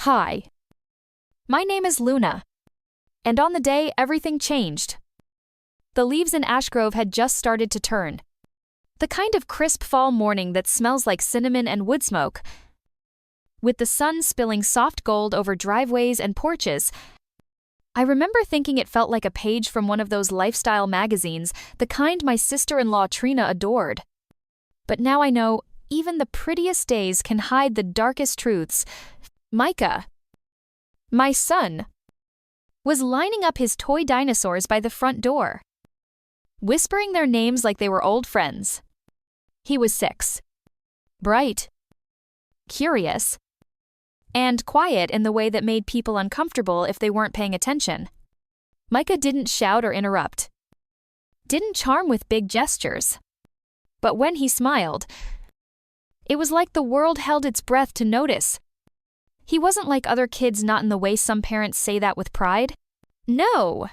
Hi. My name is Luna. And on the day, everything changed. The leaves in Ashgrove had just started to turn. The kind of crisp fall morning that smells like cinnamon and wood smoke. With the sun spilling soft gold over driveways and porches, I remember thinking it felt like a page from one of those lifestyle magazines, the kind my sister-in-law Trina adored. But now I know, even the prettiest days can hide the darkest truths. Micah, my son, was lining up his toy dinosaurs by the front door, whispering their names like they were old friends. He was 6. Bright, curious, and quiet in the way that made people uncomfortable if they weren't paying attention. Micah didn't shout or interrupt, didn't charm with big gestures. But when he smiled, it was like the world held its breath to notice. He wasn't like other kids, not in the way some parents say that with pride. No!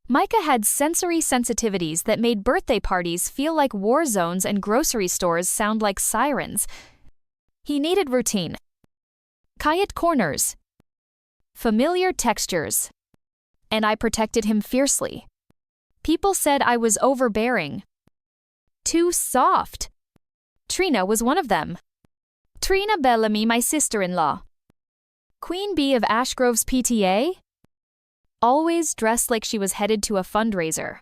Micah had sensory sensitivities that made birthday parties feel like war zones and grocery stores sound like sirens. He needed routine, quiet corners, familiar textures, and I protected him fiercely. People said I was overbearing, too soft. Trina was one of them. Trina Bellamy, my sister-in-law. Queen Bee of Ashgrove's PTA? Always dressed like she was headed to a fundraiser.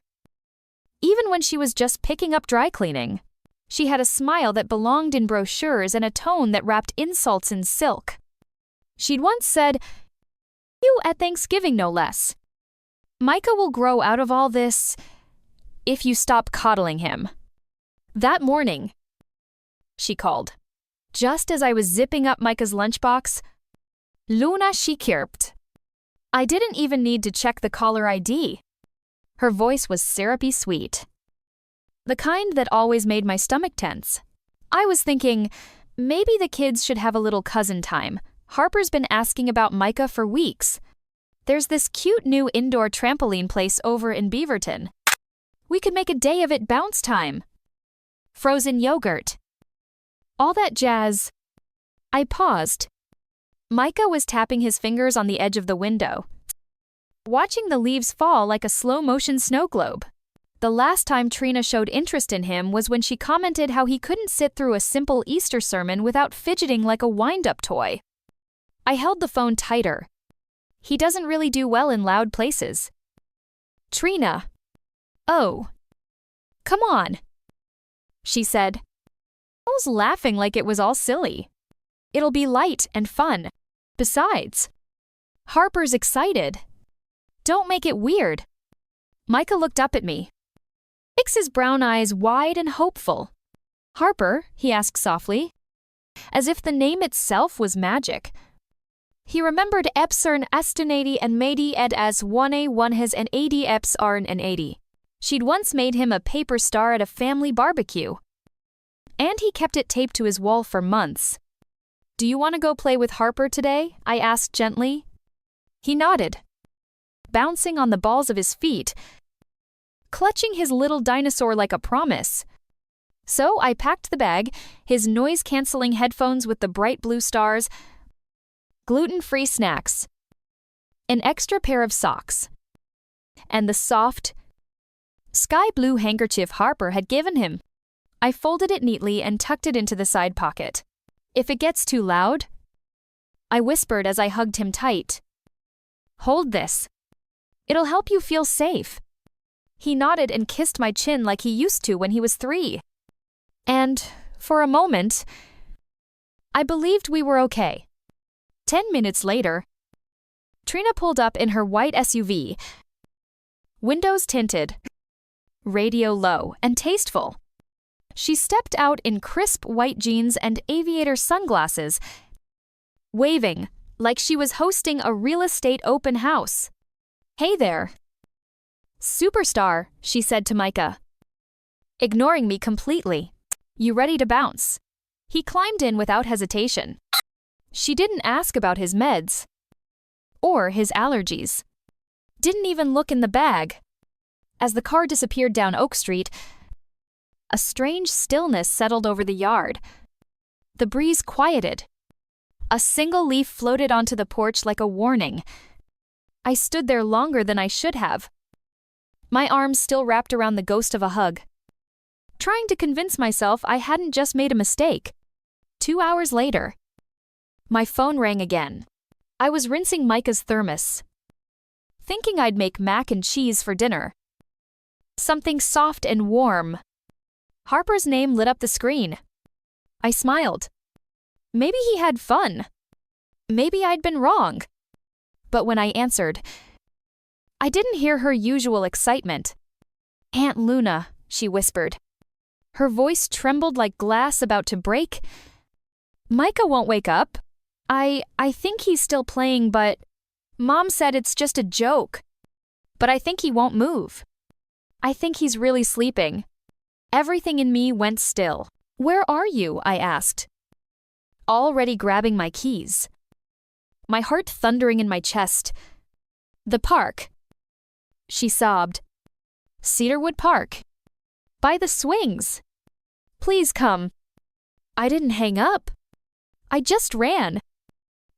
Even when she was just picking up dry cleaning, she had a smile that belonged in brochures and a tone that wrapped insults in silk. She'd once said, "You at Thanksgiving, no less. Micah will grow out of all this if you stop coddling him." That morning, she called. Just as I was zipping up Micah's lunchbox, Luna, she chirped. I didn't even need to check the caller ID. Her voice was syrupy sweet, the kind that always made my stomach tense. I was thinking, maybe the kids should have a little cousin time. Harper's been asking about Micah for weeks. There's this cute new indoor trampoline place over in Beaverton. We could make a day of it, bounce time. Frozen yogurt. All that jazz. I paused. Micah was tapping his fingers on the edge of the window, watching the leaves fall like a slow-motion snow globe. The last time Trina showed interest in him was when she commented how he couldn't sit through a simple Easter sermon without fidgeting like a wind-up toy. I held the phone tighter. He doesn't really do well in loud places. Trina. Oh. Come on, she said. I was laughing like it was all silly. It'll be light and fun. Besides, Harper's excited. Don't make it weird. Micah looked up at me, his brown eyes wide and hopeful. Harper, he asked softly, as if the name itself was magic. He remembered Epsern Astonady and Mady ed as 1A1 has an 80 Epsarn and 80. She'd once made him a paper star at a family barbecue. And he kept it taped to his wall for months. Do you want to go play with Harper today? I asked gently. He nodded, bouncing on the balls of his feet, clutching his little dinosaur like a promise. So I packed the bag, his noise-canceling headphones with the bright blue stars, gluten-free snacks, an extra pair of socks, and the soft, sky blue handkerchief Harper had given him. I folded it neatly and tucked it into the side pocket. If it gets too loud, I whispered as I hugged him tight. Hold this. It'll help you feel safe. He nodded and kissed my chin like he used to when he was 3. And, for a moment, I believed we were okay. 10 minutes later, Trina pulled up in her white SUV, windows tinted, radio low and tasteful. She stepped out in crisp white jeans and aviator sunglasses, waving like she was hosting a real estate open house. Hey there. Superstar, she said to Micah, ignoring me completely. You ready to bounce? He climbed in without hesitation. She didn't ask about his meds or his allergies. Didn't even look in the bag. As the car disappeared down Oak Street, a strange stillness settled over the yard. The breeze quieted. A single leaf floated onto the porch like a warning. I stood there longer than I should have, my arms still wrapped around the ghost of a hug, trying to convince myself I hadn't just made a mistake. 2 hours later, my phone rang again. I was rinsing Micah's thermos, thinking I'd make mac and cheese for dinner. Something soft and warm. Harper's name lit up the screen. I smiled. Maybe he had fun. Maybe I'd been wrong. But when I answered, I didn't hear her usual excitement. "Aunt Luna," she whispered. Her voice trembled like glass about to break. "Micah won't wake up. I think he's still playing, but Mom said it's just a joke. But I think he won't move. I think he's really sleeping." Everything in me went still. "Where are you?" I asked, already grabbing my keys, my heart thundering in my chest. "The park," she sobbed. "Cedarwood Park. By the swings. Please come." I didn't hang up. I just ran.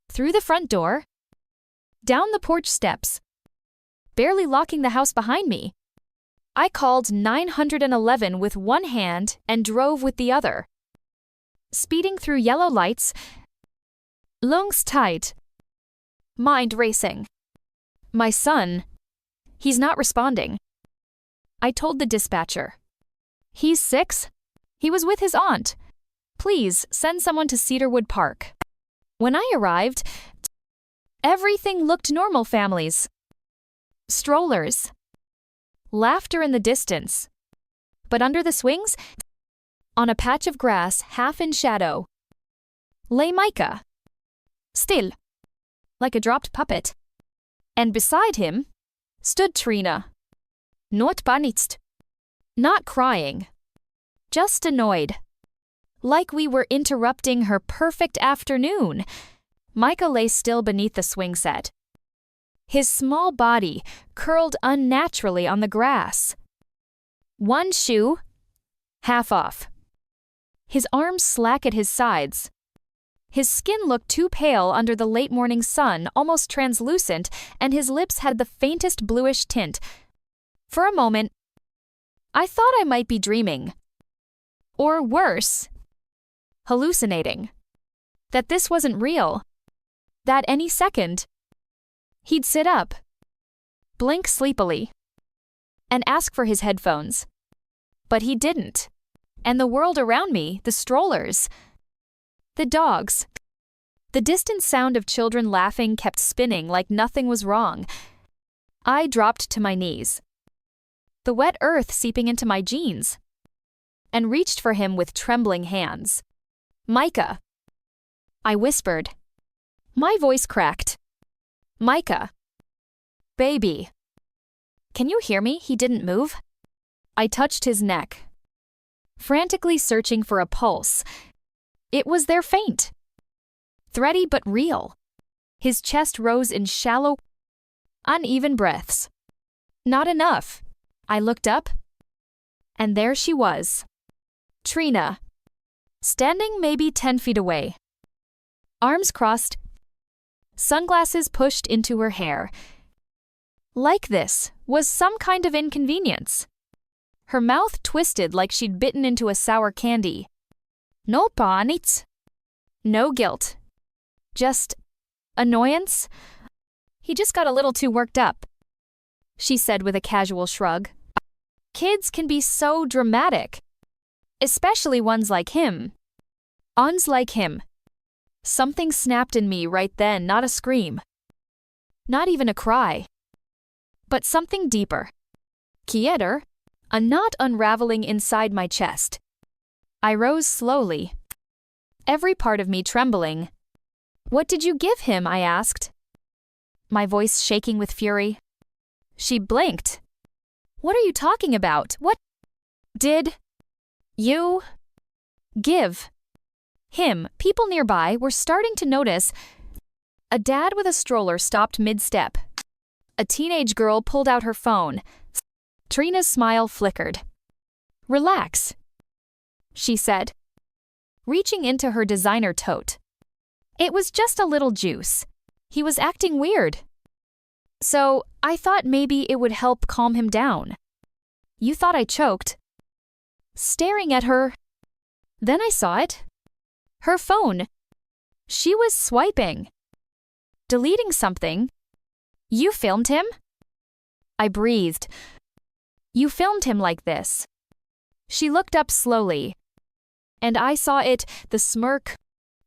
Through the front door, down the porch steps, barely locking the house behind me. I called 911 with one hand and drove with the other. Speeding through yellow lights, lungs tight, mind racing. My son, he's not responding. I told the dispatcher. "He's 6. He was with his aunt. Please send someone to Cedarwood Park." When I arrived, everything looked normal. Families, strollers, laughter in the distance. But under the swings, on a patch of grass half in shadow, lay Micah, still, like a dropped puppet. And beside him stood Trina. Not panicked, not crying, just annoyed. Like we were interrupting her perfect afternoon. Micah lay still beneath the swing set, his small body curled unnaturally on the grass. One shoe, half off. His arms slack at his sides. His skin looked too pale under the late morning sun, almost translucent, and his lips had the faintest bluish tint. For a moment, I thought I might be dreaming. Or worse, hallucinating. That this wasn't real. That any second, he'd sit up, blink sleepily, and ask for his headphones. But he didn't. And the world around me, the strollers, the dogs, the distant sound of children laughing kept spinning like nothing was wrong. I dropped to my knees, the wet earth seeping into my jeans, and reached for him with trembling hands. "Micah," I whispered. My voice cracked. "Micah. Baby. Can you hear me?" He didn't move. I touched his neck, frantically searching for a pulse. It was there, faint, thready but real. His chest rose in shallow, uneven breaths. Not enough. I looked up, and there she was, Trina, standing maybe 10 feet away, arms crossed, sunglasses pushed into her hair. Like this was some kind of inconvenience. Her mouth twisted like she'd bitten into a sour candy. No panics. No guilt. Just annoyance. "He just got a little too worked up," she said with a casual shrug. "Kids can be so dramatic. Especially ones like him. Uns like him." Something snapped in me right then, not a scream. Not even a cry. But something deeper. Quieter. A knot unraveling inside my chest. I rose slowly, every part of me trembling. "What did you give him?" I asked, my voice shaking with fury. She blinked. "What are you talking about? What did you give him?" People nearby were starting to notice. A dad with a stroller stopped mid-step. A teenage girl pulled out her phone. Trina's smile flickered. "Relax," she said, reaching into her designer tote. It was just a little juice. He was acting weird. So, I thought maybe it would help calm him down. You thought I choked. Staring at her. Then I saw it. Her phone. She was swiping. Deleting something. You filmed him? I breathed. You filmed him like this. She looked up slowly. And I saw it, the smirk.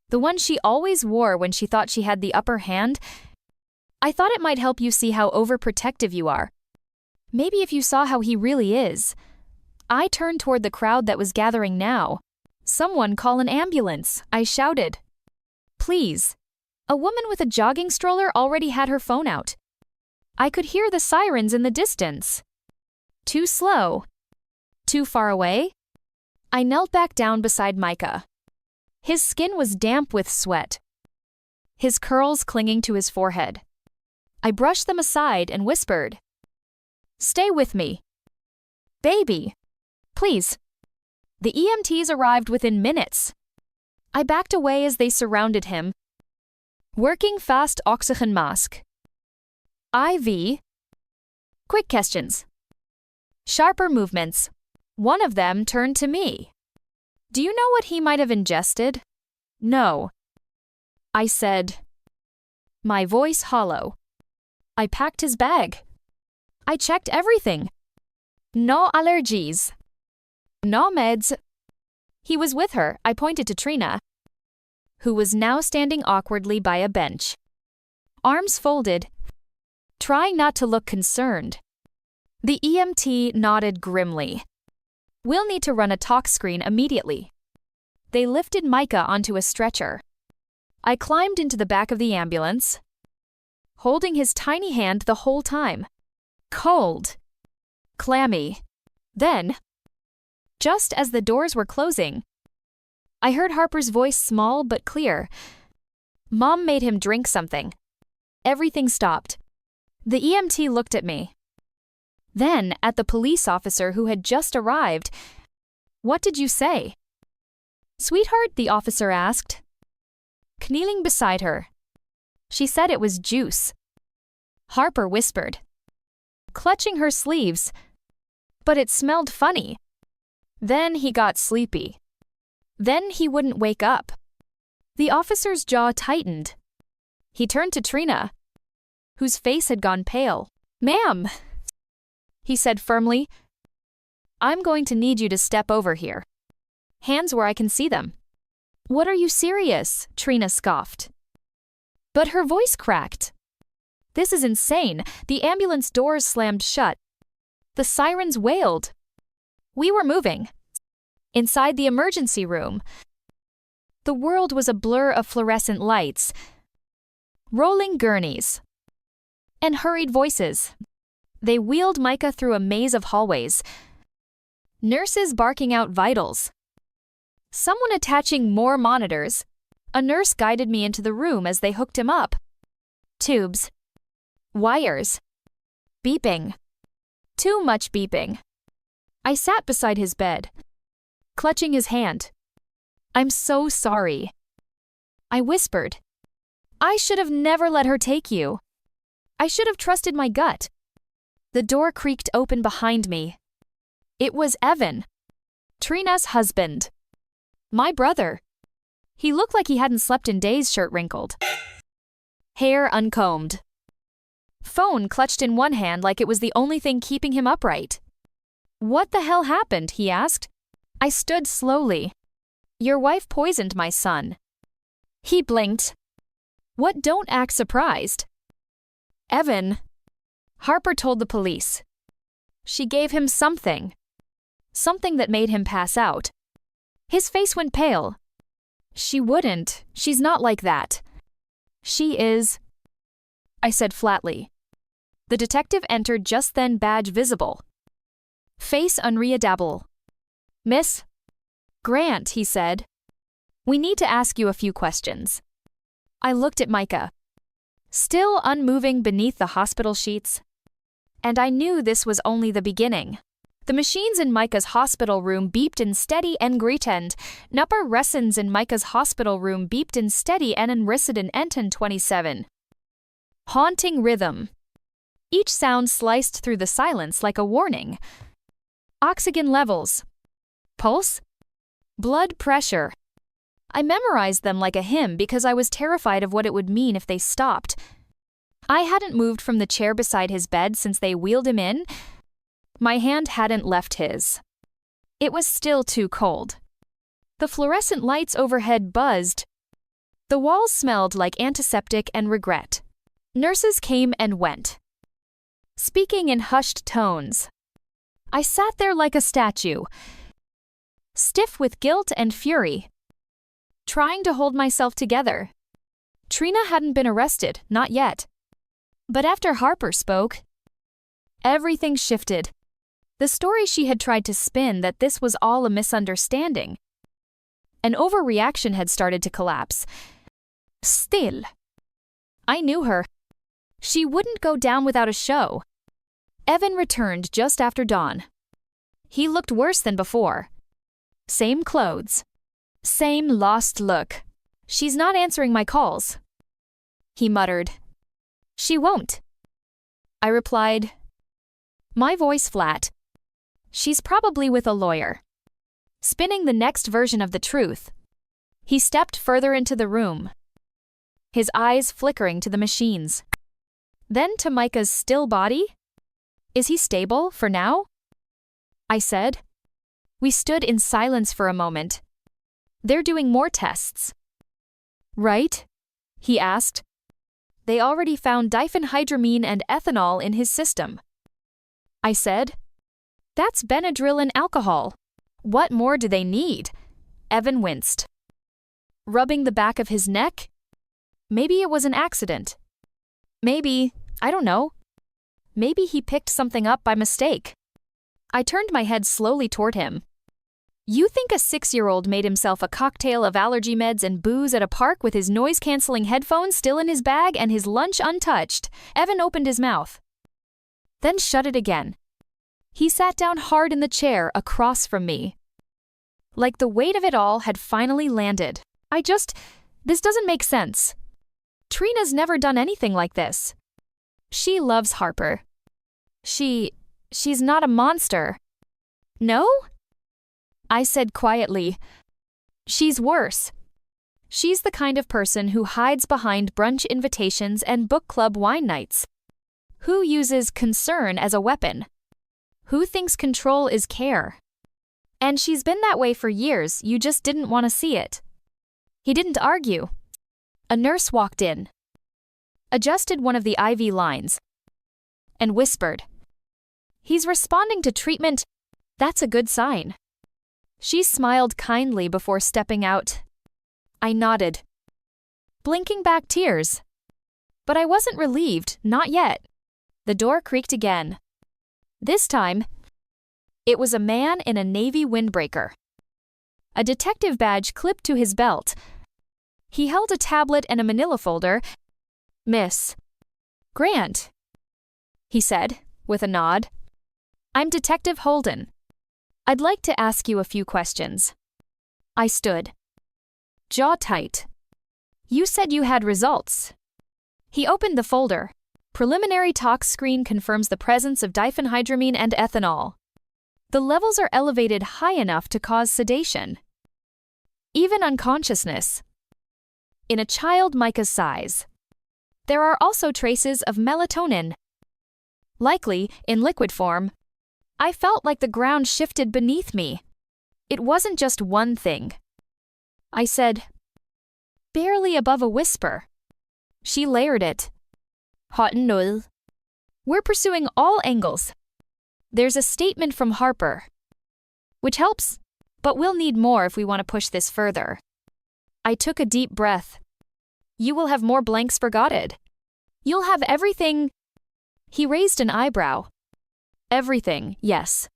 The one she always wore when she thought she had the upper hand. I thought it might help you see how overprotective you are. Maybe if you saw how he really is. I turned toward the crowd that was gathering now. Someone call an ambulance, I shouted. Please. A woman with a jogging stroller already had her phone out. I could hear the sirens in the distance. Too slow. Too far away? I knelt back down beside Micah. His skin was damp with sweat. His curls clinging to his forehead. I brushed them aside and whispered. Stay with me. Baby. Please. The EMTs arrived within minutes. I backed away as they surrounded him. Working fast oxygen mask. IV. Quick questions. Sharper movements. One of them turned to me. Do you know what he might have ingested? No. I said. My voice hollow. I packed his bag. I checked everything. No allergies. No meds. He was with her, I pointed to Trina, who was now standing awkwardly by a bench. Arms folded, trying not to look concerned. The EMT nodded grimly. We'll need to run a talk screen immediately. They lifted Micah onto a stretcher. I climbed into the back of the ambulance, holding his tiny hand the whole time. Cold. Clammy. Then, just as the doors were closing, I heard Harper's voice small but clear. Mom made him drink something. Everything stopped. The EMT looked at me. Then at the police officer who had just arrived. What did you say? Sweetheart, the officer asked. Kneeling beside her. She said it was juice. Harper whispered, clutching her sleeves. But it smelled funny. Then he got sleepy. Then he wouldn't wake up. The officer's jaw tightened. He turned to Trina, whose face had gone pale. Ma'am, he said firmly, I'm going to need you to step over here. Hands where I can see them. What are you serious? Trina scoffed. But her voice cracked. This is insane. The ambulance doors slammed shut. The sirens wailed. We were moving. Inside the emergency room, the world was a blur of fluorescent lights, rolling gurneys, and hurried voices. They wheeled Micah through a maze of hallways. Nurses barking out vitals. Someone attaching more monitors. A nurse guided me into the room as they hooked him up. Tubes. Wires. Beeping. Too much beeping. I sat beside his bed, clutching his hand. I'm so sorry. I whispered. I should have never let her take you. I should have trusted my gut. The door creaked open behind me. It was Evan, Trina's husband. My brother. He looked like he hadn't slept in days, shirt wrinkled. Hair uncombed. Phone clutched in one hand like it was the only thing keeping him upright. What the hell happened? He asked. I stood slowly. Your wife poisoned my son. He blinked. What? Don't act surprised. Evan. Harper told the police. She gave him something. Something that made him pass out. His face went pale. She wouldn't. She's not like that. She is. I said flatly. The detective entered just then, badge visible. Face unreadable. Miss Grant, he said. We need to ask you a few questions. I looked at Micah, still unmoving beneath the hospital sheets. And I knew this was only the beginning. The machines in Micah's hospital room beeped in steady en gretend. Nupper resins in Micah's hospital room beeped in steady en resident enten 27. Haunting rhythm. Each sound sliced through the silence like a warning. Oxygen levels. Pulse. Blood pressure. I memorized them like a hymn because I was terrified of what it would mean if they stopped. I hadn't moved from the chair beside his bed since they wheeled him in. My hand hadn't left his. It was still too cold. The fluorescent lights overhead buzzed. The walls smelled like antiseptic and regret. Nurses came and went, speaking in hushed tones. I sat there like a statue, stiff with guilt and fury, trying to hold myself together. Trina hadn't been arrested, not yet. But after Harper spoke, everything shifted. The story she had tried to spin that this was all a misunderstanding. An overreaction had started to collapse. Still, I knew her. She wouldn't go down without a show. Evan returned just after dawn. He looked worse than before. Same clothes. Same lost look. She's not answering my calls. He muttered. She won't. I replied, my voice flat. She's probably with a lawyer. Spinning the next version of the truth. He stepped further into the room, his eyes flickering to the machines. Then to Micah's still body. Is he stable for now? I said. We stood in silence for a moment. They're doing more tests. Right? He asked. They already found diphenhydramine and ethanol in his system. I said. That's Benadryl and alcohol. What more do they need? Evan winced. Rubbing the back of his neck? Maybe it was an accident. Maybe, I don't know. Maybe he picked something up by mistake. I turned my head slowly toward him. You think a 6-year-old made himself a cocktail of allergy meds and booze at a park with his noise-canceling headphones still in his bag and his lunch untouched? Evan opened his mouth, then shut it again. He sat down hard in the chair across from me. Like the weight of it all had finally landed. This doesn't make sense. Trina's never done anything like this. She loves Harper. She's not a monster. No? I said quietly. She's worse. She's the kind of person who hides behind brunch invitations and book club wine nights. Who uses concern as a weapon. Who thinks control is care. And she's been that way for years, you just didn't want to see it. He didn't argue. A nurse walked in, adjusted one of the IV lines, and whispered, He's responding to treatment. That's a good sign. She smiled kindly before stepping out. I nodded, blinking back tears. But I wasn't relieved, not yet. The door creaked again. This time, it was a man in a navy windbreaker. A detective badge clipped to his belt. He held a tablet and a manila folder. Miss Grant, he said, with a nod. I'm Detective Holden. I'd like to ask you a few questions. I stood, jaw tight. You said you had results. He opened the folder. Preliminary tox screen confirms the presence of diphenhydramine and ethanol. The levels are elevated high enough to cause sedation, even unconsciousness, in a child Micah's size. There are also traces of melatonin, likely in liquid form. I felt like the ground shifted beneath me. It wasn't just one thing. I said, barely above a whisper. She layered it. Hot and null. We're pursuing all angles. There's a statement from Harper, which helps, but we'll need more if we want to push this further. I took a deep breath. You will have more blanks forgotten. You'll have everything. He raised an eyebrow. Everything, yes.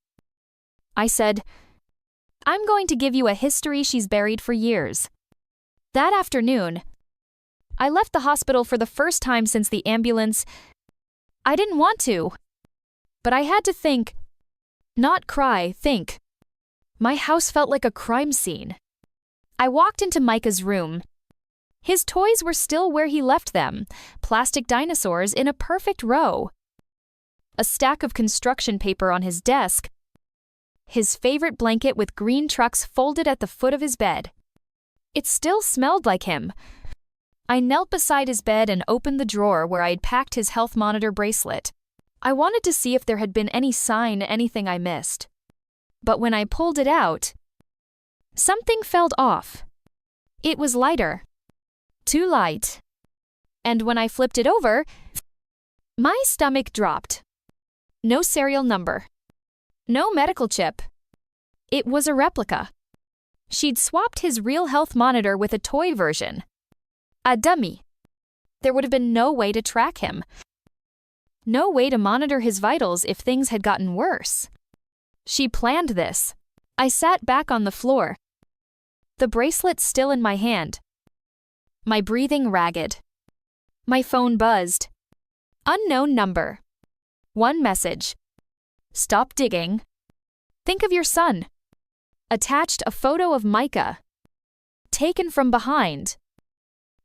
I said, I'm going to give you a history she's buried for years. That afternoon, I left the hospital for the first time since the ambulance. I didn't want to, but I had to think. Not cry, think. My house felt like a crime scene. I walked into Micah's room. His toys were still where he left them, plastic dinosaurs in a perfect row. A stack of construction paper on his desk. His favorite blanket with green trucks folded at the foot of his bed. It still smelled like him. I knelt beside his bed and opened the drawer where I had packed his health monitor bracelet. I wanted to see if there had been any sign, anything I missed. But when I pulled it out, something felt off. It was lighter. Too light. And when I flipped it over, my stomach dropped. No serial number. No medical chip. It was a replica. She'd swapped his real health monitor with a toy version. A dummy. There would have been no way to track him. No way to monitor his vitals if things had gotten worse. She planned this. I sat back on the floor. The bracelet still in my hand. My breathing ragged. My phone buzzed. Unknown number. One message. Stop digging. Think of your son. Attached a photo of Micah. Taken from behind.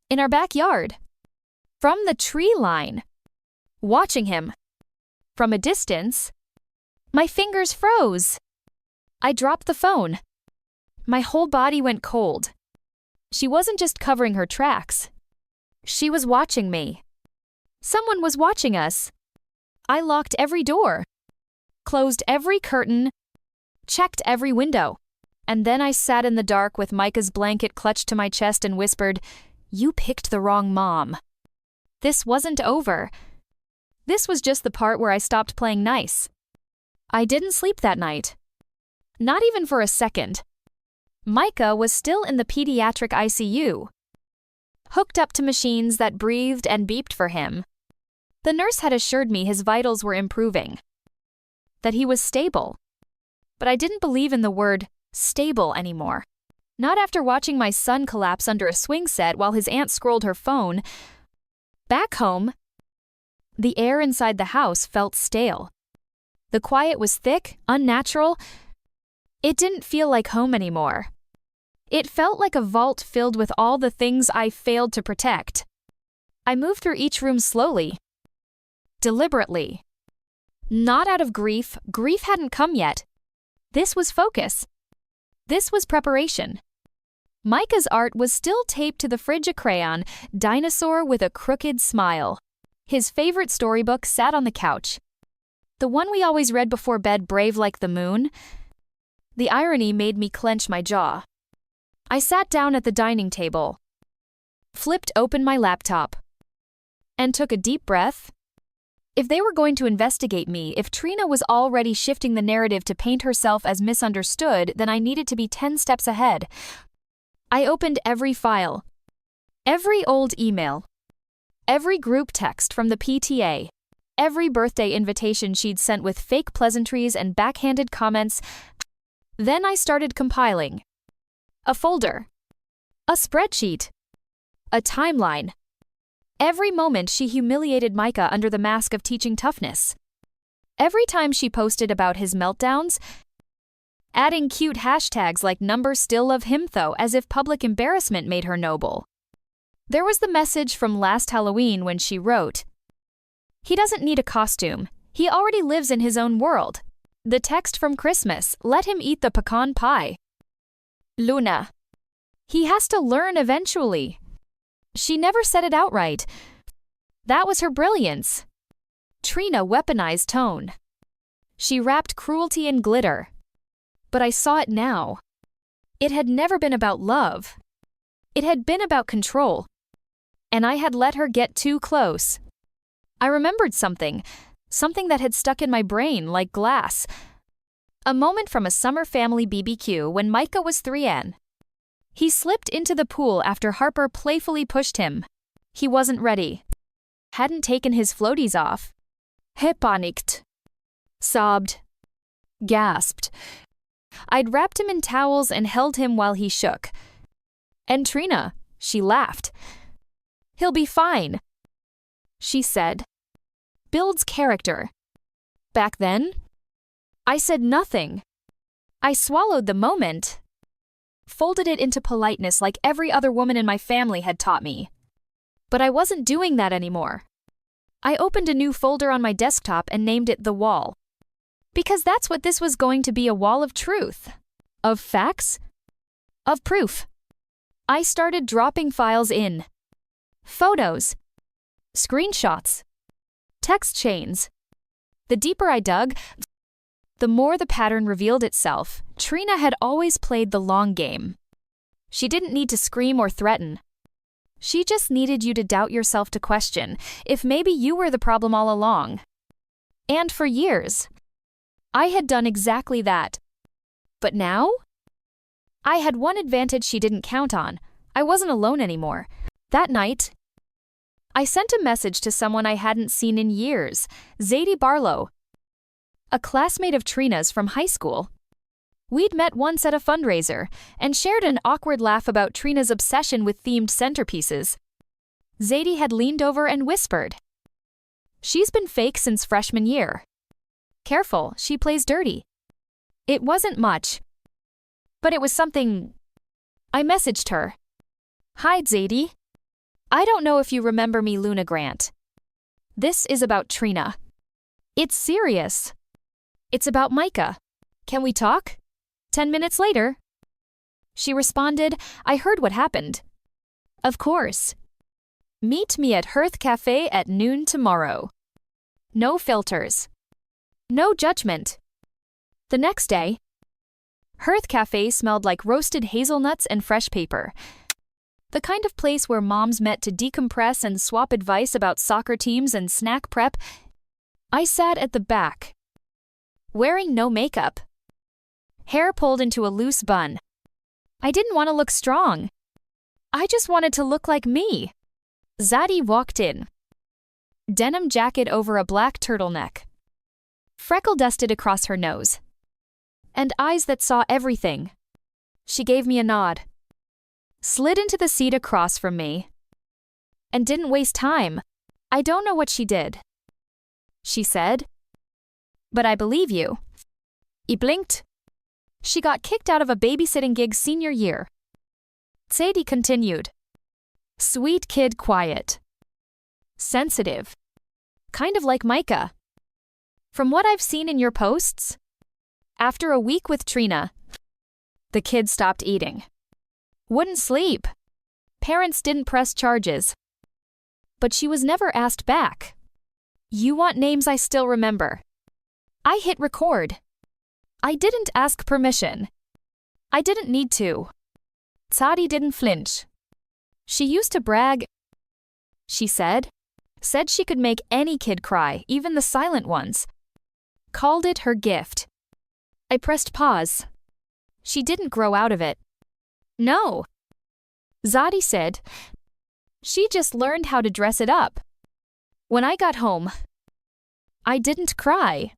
In our backyard. From the tree line. Watching him. From a distance. My fingers froze. I dropped the phone. My whole body went cold. She wasn't just covering her tracks. She was watching me. Someone was watching us. I locked every door. Closed every curtain. Checked every window. And then I sat in the dark with Micah's blanket clutched to my chest and whispered, "You picked the wrong mom." This wasn't over. This was just the part where I stopped playing nice. I didn't sleep that night. Not even for a second. Micah was still in the pediatric ICU. Hooked up to machines that breathed and beeped for him. The nurse had assured me his vitals were improving. That he was stable. But I didn't believe in the word stable anymore. Not after watching my son collapse under a swing set while his aunt scrolled her phone. Back home, the air inside the house felt stale. The quiet was thick, unnatural. It didn't feel like home anymore. It felt like a vault filled with all the things I failed to protect. I moved through each room slowly. Deliberately. Not out of grief. Grief hadn't come yet. This was focus. This was preparation. Micah's art was still taped to the fridge, a crayon, dinosaur with a crooked smile. His favorite storybook sat on the couch. The one we always read before bed, Brave like the Moon. The irony made me clench my jaw. I sat down at the dining table, flipped open my laptop, and took a deep breath. If they were going to investigate me, if Trina was already shifting the narrative to paint herself as misunderstood, then I needed to be 10 steps ahead. I opened every file, every old email, every group text from the PTA, every birthday invitation she'd sent with fake pleasantries and backhanded comments. Then I started compiling. A folder. A spreadsheet. A timeline. Every moment she humiliated Micah under the mask of teaching toughness. Every time she posted about his meltdowns, adding cute hashtags like "number still love him though," as if public embarrassment made her noble. There was the message from last Halloween when she wrote, "He doesn't need a costume. He already lives in his own world." The text from Christmas, "Let him eat the pecan pie." Luna. "He has to learn eventually." She never said it outright. That was her brilliance. Trina weaponized tone. She wrapped cruelty in glitter. But I saw it now. It had never been about love. It had been about control. And I had let her get too close. I remembered something that had stuck in my brain like glass. A moment from a summer family BBQ when Micah was 3N. He slipped into the pool after Harper playfully pushed him. He wasn't ready. Hadn't taken his floaties off. He panicked. Sobbed. Gasped. I'd wrapped him in towels and held him while he shook. And Trina, she laughed. "He'll be fine," she said. Builds character. Back then, I said nothing. I swallowed the moment, folded it into politeness like every other woman in my family had taught me. But I wasn't doing that anymore. I opened a new folder on my desktop and named it The Wall. Because that's what this was going to be, a wall of truth. Of facts. Of proof. I started dropping files in. Photos. Screenshots. Text chains. The deeper I dug, the more the pattern revealed itself. Trina had always played the long game. She didn't need to scream or threaten. She just needed you to doubt yourself, to question if maybe you were the problem all along. And for years, I had done exactly that. But now? I had one advantage she didn't count on. I wasn't alone anymore. That night, I sent a message to someone I hadn't seen in years, Zadie Barlow, a classmate of Trina's from high school. We'd met once at a fundraiser and shared an awkward laugh about Trina's obsession with themed centerpieces. Zadie had leaned over and whispered, "She's been fake since freshman year. Careful, she plays dirty." It wasn't much, but it was something. I messaged her. "Hi, Zadie. I don't know if you remember me, Luna Grant. This is about Trina. It's serious. It's about Micah. Can we talk?" 10 minutes later, she responded, "I heard what happened. Of course. Meet me at Hearth Cafe at noon tomorrow. No filters. No judgment." The next day, Hearth Cafe smelled like roasted hazelnuts and fresh paper. The kind of place where moms met to decompress and swap advice about soccer teams and snack prep. I sat at the back, wearing no makeup, hair pulled into a loose bun. I didn't want to look strong. I just wanted to look like me. Zadie walked in. Denim jacket over a black turtleneck. Freckle dusted across her nose. And eyes that saw everything. She gave me a nod. Slid into the seat across from me. And didn't waste time. "I don't know what she did," she said. "But I believe you." He blinked. "She got kicked out of a babysitting gig senior year." Zadie continued. "Sweet kid, quiet. Sensitive. Kind of like Micah. From what I've seen in your posts, after a week with Trina, the kid stopped eating. Wouldn't sleep. Parents didn't press charges. But she was never asked back. You want names I still remember. I hit record. I didn't ask permission. I didn't need to." Zadie didn't flinch. "She used to brag," she said. Said she could make any kid cry, even the silent ones. Called it her gift. I pressed pause. She didn't grow out of it. No. Zadie said, "She just learned how to dress it up." When I got home, I didn't cry.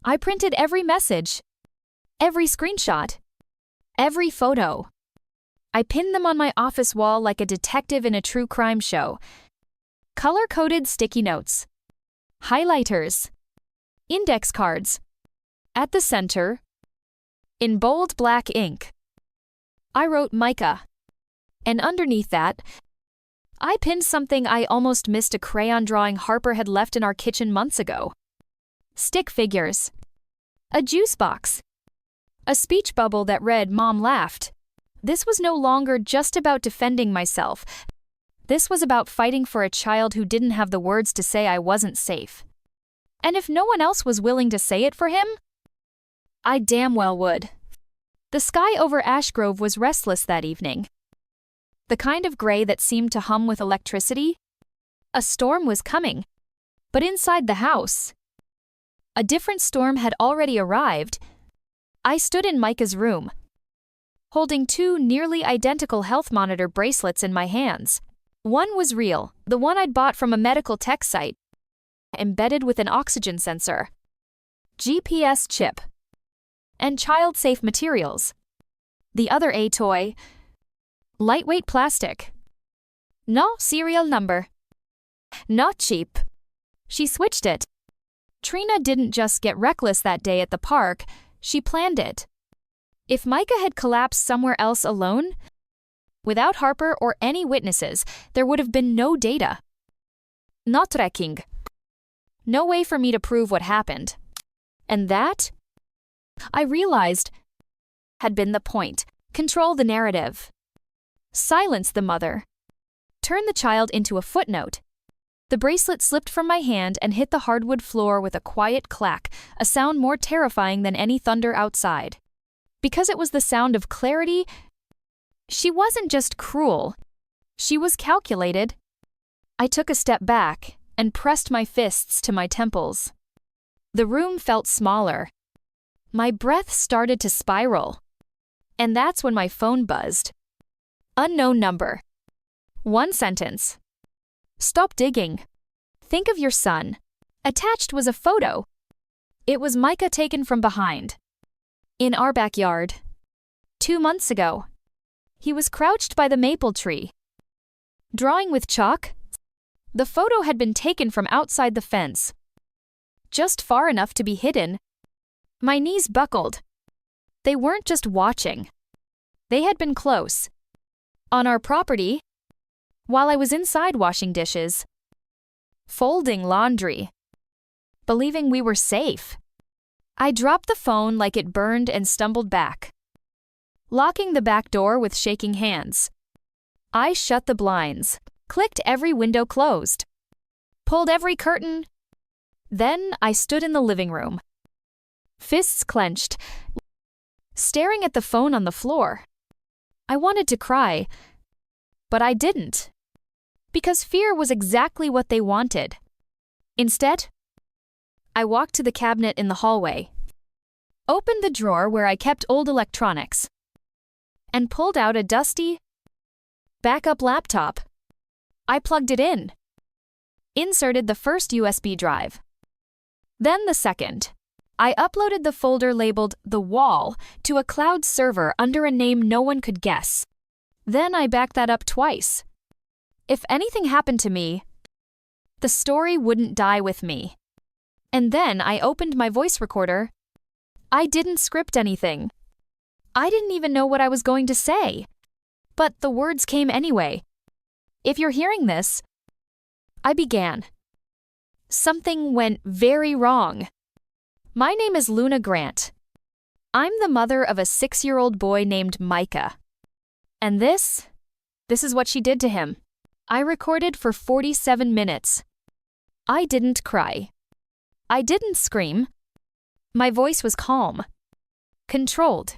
I printed every message, every screenshot, every photo. I pinned them on my office wall like a detective in a true crime show. Color-coded sticky notes, highlighters, index cards. At the center, in bold black ink, I wrote Micah. And underneath that, I pinned something I almost missed, a crayon drawing Harper had left in our kitchen months ago. Stick figures. A juice box. A speech bubble that read, "Mom laughed." This was no longer just about defending myself. This was about fighting for a child who didn't have the words to say I wasn't safe. And if no one else was willing to say it for him, I damn well would. The sky over Ashgrove was restless that evening. The kind of gray that seemed to hum with electricity. A storm was coming. But inside the house, a different storm had already arrived. I stood in Micah's room, holding two nearly identical health monitor bracelets in my hands. One was real, the one I'd bought from a medical tech site, embedded with an oxygen sensor, GPS chip, and child-safe materials. The other a toy, lightweight plastic. No serial number. Not cheap. She switched it. Trina didn't just get reckless that day at the park, she planned it. If Micah had collapsed somewhere else alone, without Harper or any witnesses, there would have been no data. Not tracking. No way for me to prove what happened. And that, I realized, had been the point. Control the narrative. Silence the mother. Turn the child into a footnote. The bracelet slipped from my hand and hit the hardwood floor with a quiet clack, a sound more terrifying than any thunder outside. Because it was the sound of clarity, she wasn't just cruel. She was calculated. I took a step back and pressed my fists to my temples. The room felt smaller. My breath started to spiral. And that's when my phone buzzed. Unknown number. One sentence. Stop digging. Think of your son. Attached was a photo. It was Micah taken from behind. In our backyard. 2 months ago. He was crouched by the maple tree. Drawing with chalk? The photo had been taken from outside the fence. Just far enough to be hidden. My knees buckled. They weren't just watching. They had been close. On our property. While I was inside washing dishes. Folding laundry. Believing we were safe. I dropped the phone like it burned and stumbled back. Locking the back door with shaking hands. I shut the blinds, clicked every window closed, pulled every curtain. Then I stood in the living room. Fists clenched, staring at the phone on the floor. I wanted to cry, but I didn't. Because fear was exactly what they wanted. Instead, I walked to the cabinet in the hallway, opened the drawer where I kept old electronics, and pulled out a dusty backup laptop. I plugged it in, inserted the first USB drive, then the second. I uploaded the folder labeled The Wall to a cloud server under a name no one could guess. Then I backed that up twice. If anything happened to me, the story wouldn't die with me. And then I opened my voice recorder. I didn't script anything. I didn't even know what I was going to say. But the words came anyway. If you're hearing this, I began. Something went very wrong. My name is Luna Grant. I'm the mother of a 6-year-old boy named Micah. And this is what she did to him. I recorded for 47 minutes. I didn't cry. I didn't scream. My voice was calm, controlled.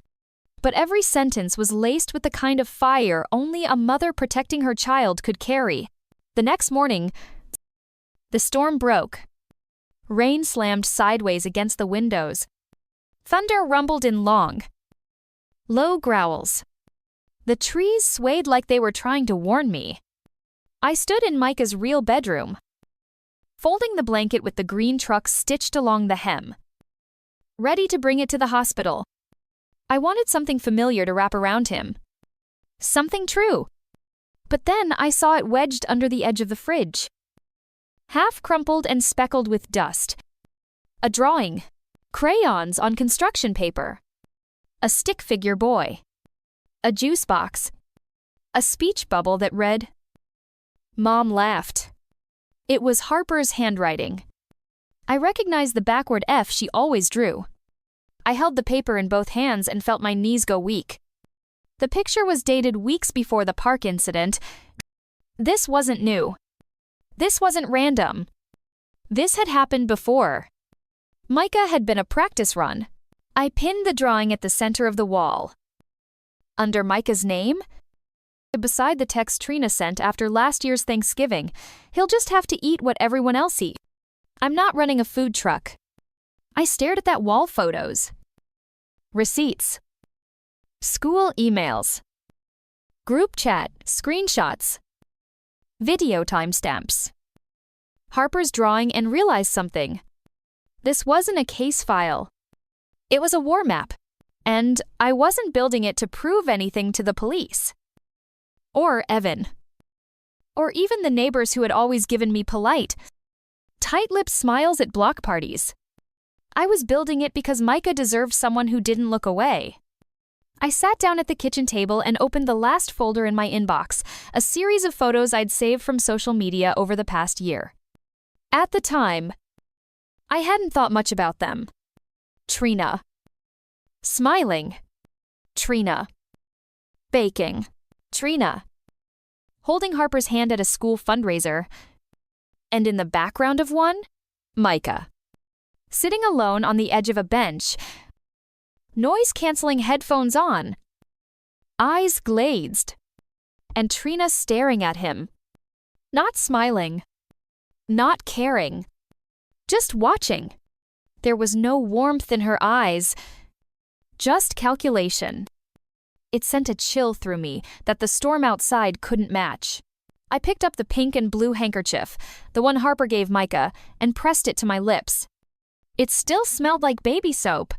But every sentence was laced with the kind of fire only a mother protecting her child could carry. The next morning, the storm broke. Rain slammed sideways against the windows. Thunder rumbled in long, low growls. The trees swayed like they were trying to warn me. I stood in Micah's real bedroom, folding the blanket with the green truck stitched along the hem, ready to bring it to the hospital. I wanted something familiar to wrap around him. Something true. But then I saw it wedged under the edge of the fridge. Half crumpled and speckled with dust. A drawing. Crayons on construction paper. A stick figure boy. A juice box. A speech bubble that read, Mom laughed. It was Harper's handwriting. I recognized the backward F she always drew. I held the paper in both hands and felt my knees go weak. The picture was dated weeks before the park incident. This wasn't new. This wasn't random. This had happened before. Micah had been a practice run. I pinned the drawing at the center of the wall. Under Micah's name? Beside the text Trina sent after last year's Thanksgiving, he'll just have to eat what everyone else eats. I'm not running a food truck. I stared at that wall photos. Receipts. School emails. Group chat, screenshots. Video timestamps. Harper's drawing and realized something. This wasn't a case file. It was a war map. And I wasn't building it to prove anything to the police. Or Evan. Or even the neighbors who had always given me polite Tight-lipped smiles at block parties. I was building it because Micah deserved someone who didn't look away. I sat down at the kitchen table and opened the last folder in my inbox, a series of photos I'd saved from social media over the past year. At the time, I hadn't thought much about them. Trina. Smiling. Trina. Baking. Trina. Holding Harper's hand at a school fundraiser. And in the background of one, Micah. Sitting alone on the edge of a bench, noise-canceling headphones on, eyes glazed, and Trina staring at him. Not smiling. Not caring. Just watching. There was no warmth in her eyes. Just calculation. It sent a chill through me that the storm outside couldn't match. I picked up the pink and blue handkerchief, the one Harper gave Micah, and pressed it to my lips. It still smelled like baby soap.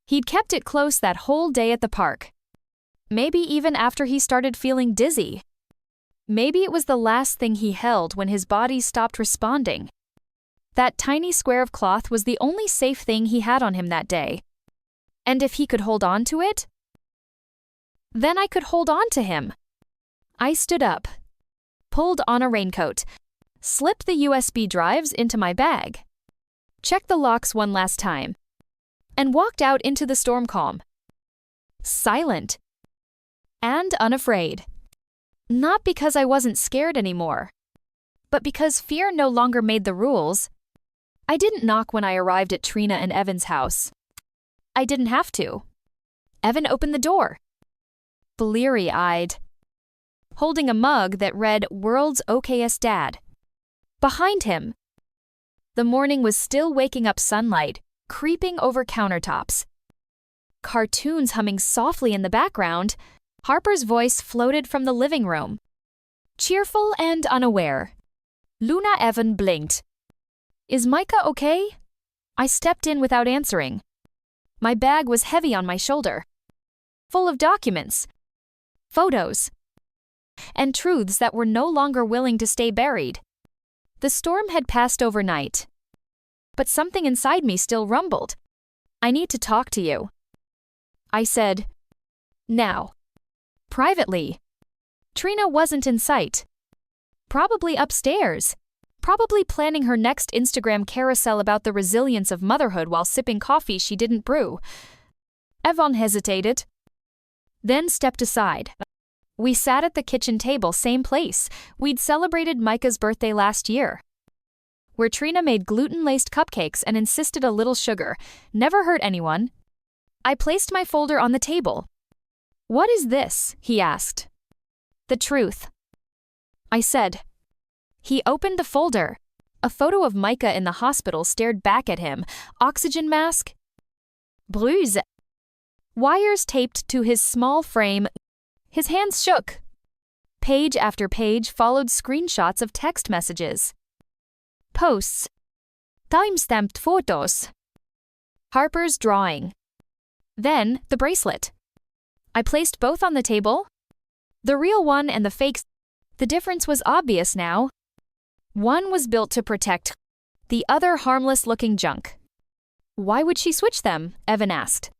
He'd kept it close that whole day at the park. Maybe even after he started feeling dizzy. Maybe it was the last thing he held when his body stopped responding. That tiny square of cloth was the only safe thing he had on him that day. And if he could hold on to it, then I could hold on to him. I stood up, pulled on a raincoat, slipped the USB drives into my bag, checked the locks one last time, and walked out into the storm calm. Silent. And unafraid. Not because I wasn't scared anymore, but because fear no longer made the rules. I didn't knock when I arrived at Trina and Evan's house. I didn't have to. Evan opened the door, bleary-eyed, holding a mug that read "World's Okayest Dad." Behind him, the morning was still waking up sunlight, creeping over countertops. Cartoons humming softly in the background, Harper's voice floated from the living room. Cheerful and unaware. Luna Evan blinked. "Is Micah okay?" I stepped in without answering. My bag was heavy on my shoulder, full of documents, photos, and truths that were no longer willing to stay buried. The storm had passed overnight, but something inside me still rumbled. "I need to talk to you," I said. Now. Privately. Trina wasn't in sight. Probably upstairs. Probably planning her next Instagram carousel about the resilience of motherhood while sipping coffee she didn't brew. Evan hesitated, then stepped aside. We sat at the kitchen table, same place. We'd celebrated Micah's birthday last year, where Trina made gluten-laced cupcakes and insisted a little sugar. Never hurt anyone. I placed my folder on the table. "What is this?" he asked. "The truth," I said. He opened the folder. A photo of Micah in the hospital stared back at him. Oxygen mask. Bruise. Wires taped to his small frame. His hands shook. Page after page followed screenshots of text messages. Posts. Time-stamped photos. Harper's drawing. Then, the bracelet. I placed both on the table. The real one and the fake. The difference was obvious now. One was built to protect, the other harmless-looking junk. "Why would she switch them?" Evan asked.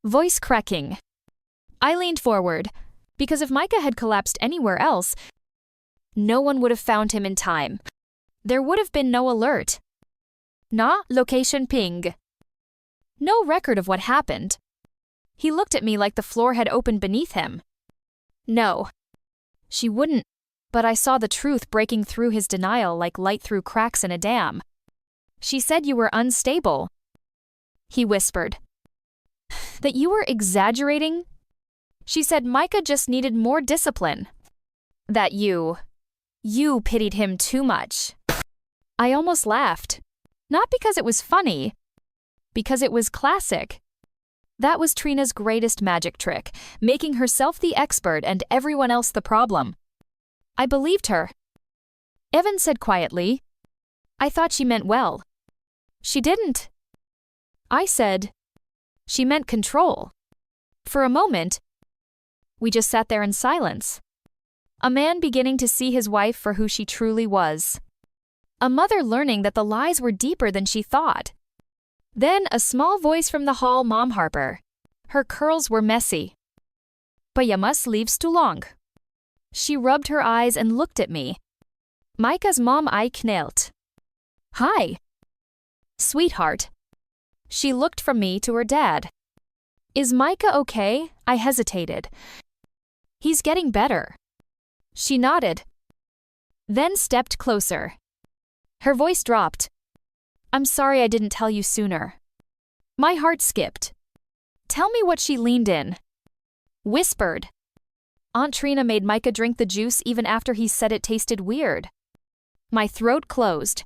Voice cracking. I leaned forward, because if Micah had collapsed anywhere else, no one would have found him in time. There would have been no alert. Na location ping. No record of what happened. He looked at me like the floor had opened beneath him. No. She wouldn't, but I saw the truth breaking through his denial like light through cracks in a dam. "She said you were unstable," he whispered. "That you were exaggerating? She said Micah just needed more discipline. That you pitied him too much." I almost laughed. Not because it was funny, because it was classic. That was Trina's greatest magic trick, making herself the expert and everyone else the problem. I believed her. Evan said quietly, "I thought she meant well." "She didn't." I said, "She meant control." For a moment, we just sat there in silence. A man beginning to see his wife for who she truly was. A mother learning that the lies were deeper than she thought. Then a small voice from the hall, Mom Harper. Her curls were messy. But you must leaves too long. She rubbed her eyes and looked at me. Micah's mom I knelt. Hi. Sweetheart. She looked from me to her dad. Is Micah okay? I hesitated. He's getting better. She nodded. Then stepped closer. Her voice dropped. I'm sorry I didn't tell you sooner. My heart skipped. Tell me what she leaned in. Whispered. Aunt Trina made Micah drink the juice even after he said it tasted weird. My throat closed.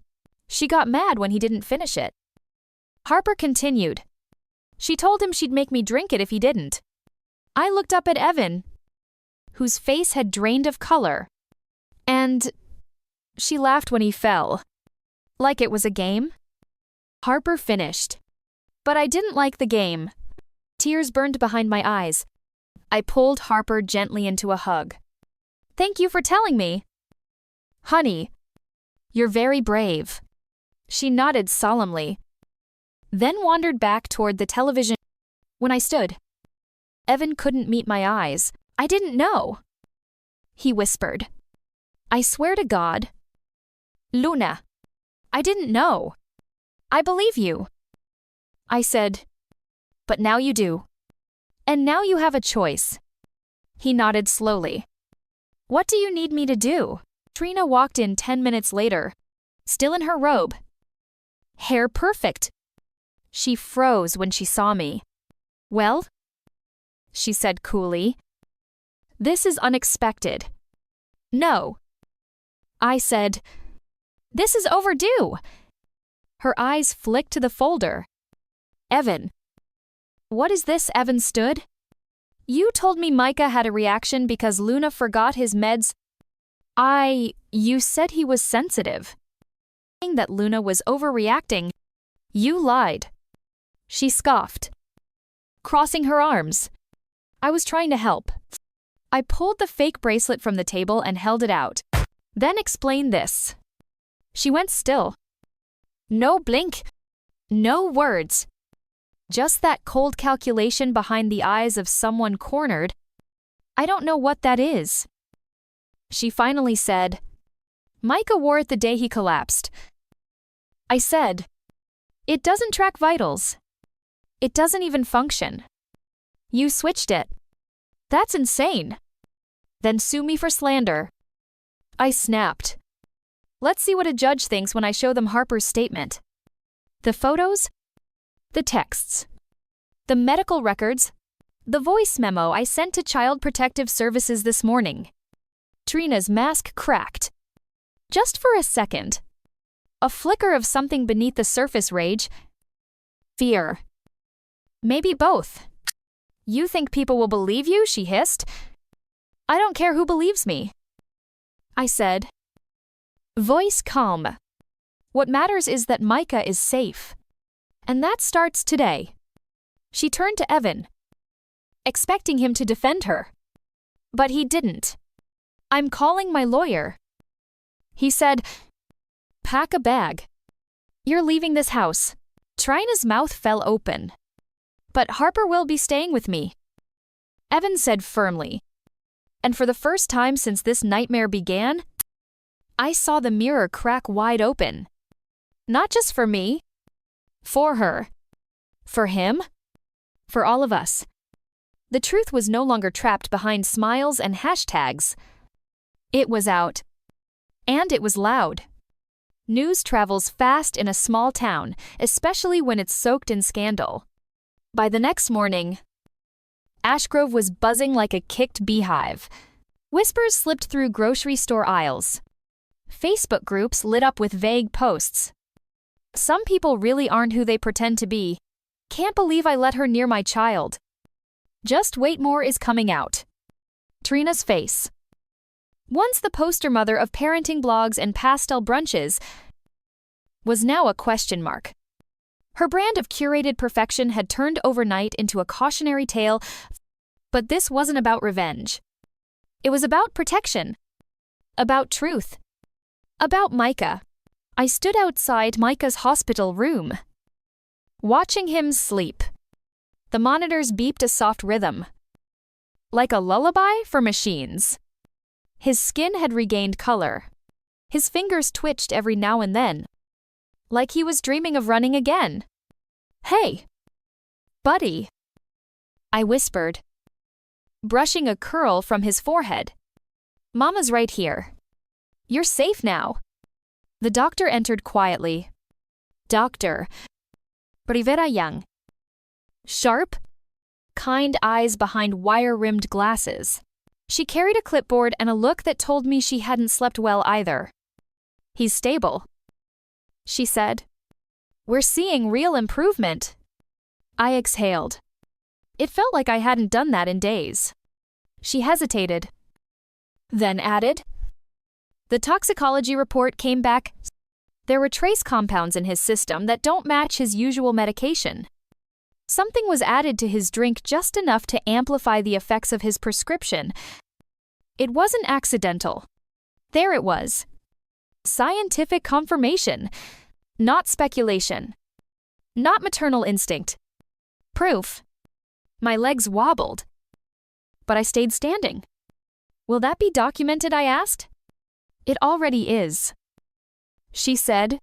She got mad when he didn't finish it. Harper continued. She told him she'd make me drink it if he didn't. I looked up at Evan, whose face had drained of color. And she laughed when he fell. Like it was a game? Harper finished. But I didn't like the game. Tears burned behind my eyes. I pulled Harper gently into a hug. Thank you for telling me. Honey, you're very brave. She nodded solemnly. Then wandered back toward the television. When I stood, Evan couldn't meet my eyes. I didn't know. He whispered. I swear to God. Luna, I didn't know. I believe you. I said, but now you do. And now you have a choice. He nodded slowly. What do you need me to do? Trina walked in 10 minutes later, still in her robe. Hair perfect. She froze when she saw me. Well? She said coolly. This is unexpected. No. I said, this is overdue. Her eyes flicked to the folder. Evan. What is this? Evan stood. You told me Micah had a reaction because Luna forgot his meds. You said he was sensitive. Saying that Luna was overreacting. You lied. She scoffed, crossing her arms. I was trying to help. I pulled the fake bracelet from the table and held it out. Then explained this. She went still. No blink. No words. Just that cold calculation behind the eyes of someone cornered. I don't know what that is. She finally said, Micah wore it the day he collapsed. I said, it doesn't track vitals. It doesn't even function. You switched it. That's insane. Then sue me for slander. I snapped. Let's see what a judge thinks when I show them Harper's statement. The photos? The texts. The medical records. The voice memo I sent to Child Protective Services this morning. Trina's mask cracked. Just for a second. A flicker of something beneath the surface rage. Fear. Maybe both. You think people will believe you? She hissed. I don't care who believes me. I said. Voice calm. What matters is that Micah is safe. And that starts today. She turned to Evan, expecting him to defend her. But he didn't. I'm calling my lawyer. He said, pack a bag. You're leaving this house. Trina's mouth fell open. But Harper will be staying with me. Evan said firmly. And for the first time since this nightmare began, I saw the mirror crack wide open. Not just for me. For her. For him. For all of us. The truth was no longer trapped behind smiles and hashtags. It was out. And it was loud. News travels fast in a small town, especially when it's soaked in scandal. By the next morning, Ashgrove was buzzing like a kicked beehive. Whispers slipped through grocery store aisles. Facebook groups lit up with vague posts. Some people really aren't who they pretend to be. Can't believe I let her near my child. Just wait, more is coming out. Trina's face. Once the poster mother of parenting blogs and pastel brunches, was now a question mark. Her brand of curated perfection had turned overnight into a cautionary tale, but this wasn't about revenge. It was about protection. About truth. About Micah. I stood outside Micah's hospital room, watching him sleep. The monitors beeped a soft rhythm, like a lullaby for machines. His skin had regained color. His fingers twitched every now and then, like he was dreaming of running again. "Hey, buddy," I whispered, brushing a curl from his forehead. "Mama's right here. You're safe now." The doctor entered quietly. Dr. Rivera Young. Sharp, kind eyes behind wire-rimmed glasses. She carried a clipboard and a look that told me she hadn't slept well either. "He's stable," she said. "We're seeing real improvement." I exhaled. It felt like I hadn't done that in days. She hesitated, then added, "The toxicology report came back. There were trace compounds in his system that don't match his usual medication. Something was added to his drink just enough to amplify the effects of his prescription. It wasn't accidental. There it was. Scientific confirmation. Not speculation. Not maternal instinct. Proof." My legs wobbled, but I stayed standing. "Will that be documented?" I asked. "It already is," she said.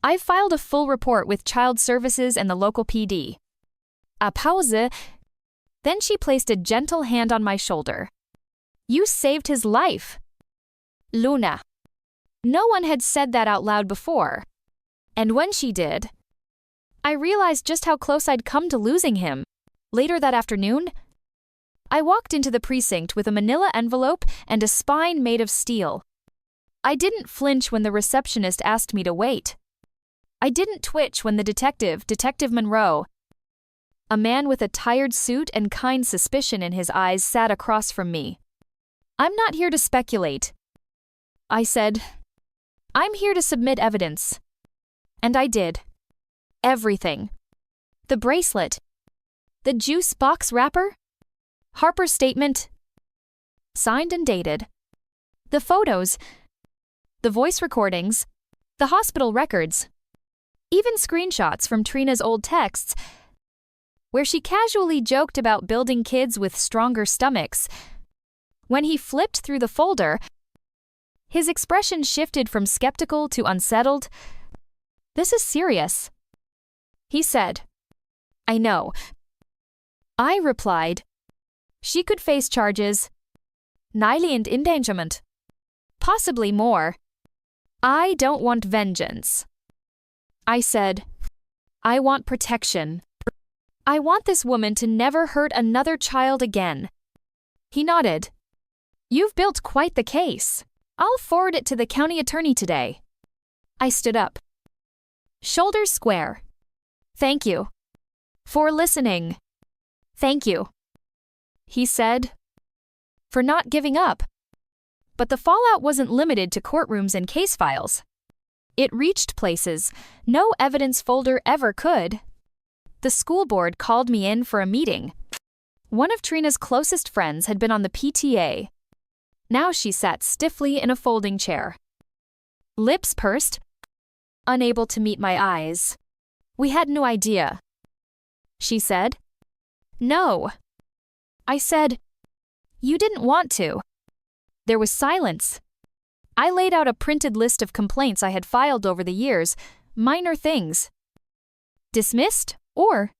"I've filed a full report with Child Services and the local PD." A pause. Then she placed a gentle hand on my shoulder. "You saved his life, Luna." No one had said that out loud before. And when she did, I realized just how close I'd come to losing him. Later that afternoon, I walked into the precinct with a manila envelope and a spine made of steel. I didn't flinch when the receptionist asked me to wait. I didn't twitch when the Detective Monroe, a man with a tired suit and kind suspicion in his eyes, sat across from me. "I'm not here to speculate," I said. "I'm here to submit evidence." And I did. Everything. The bracelet. The juice box wrapper. Harper's statement. Signed and dated. The photos. The voice recordings. The hospital records. Even screenshots from Trina's old texts, where she casually joked about building kids with stronger stomachs. When he flipped through the folder, his expression shifted from skeptical to unsettled. "This is serious," he said. "I know," I replied. She could face charges, nightly and endangerment, possibly more. "I don't want vengeance," I said. "I want protection. I want this woman to never hurt another child again." He nodded. "You've built quite the case. I'll forward it to the county attorney today." I stood up, shoulders square. "Thank you for listening." "Thank you," he said, "for not giving up." But the fallout wasn't limited to courtrooms and case files. It reached places no evidence folder ever could. The school board called me in for a meeting. One of Trina's closest friends had been on the PTA. Now she sat stiffly in a folding chair, lips pursed, unable to meet my eyes. "We had no idea," she said. "No," I said. "You didn't want to." There was silence. I laid out a printed list of complaints I had filed over the years, minor things. Dismissed or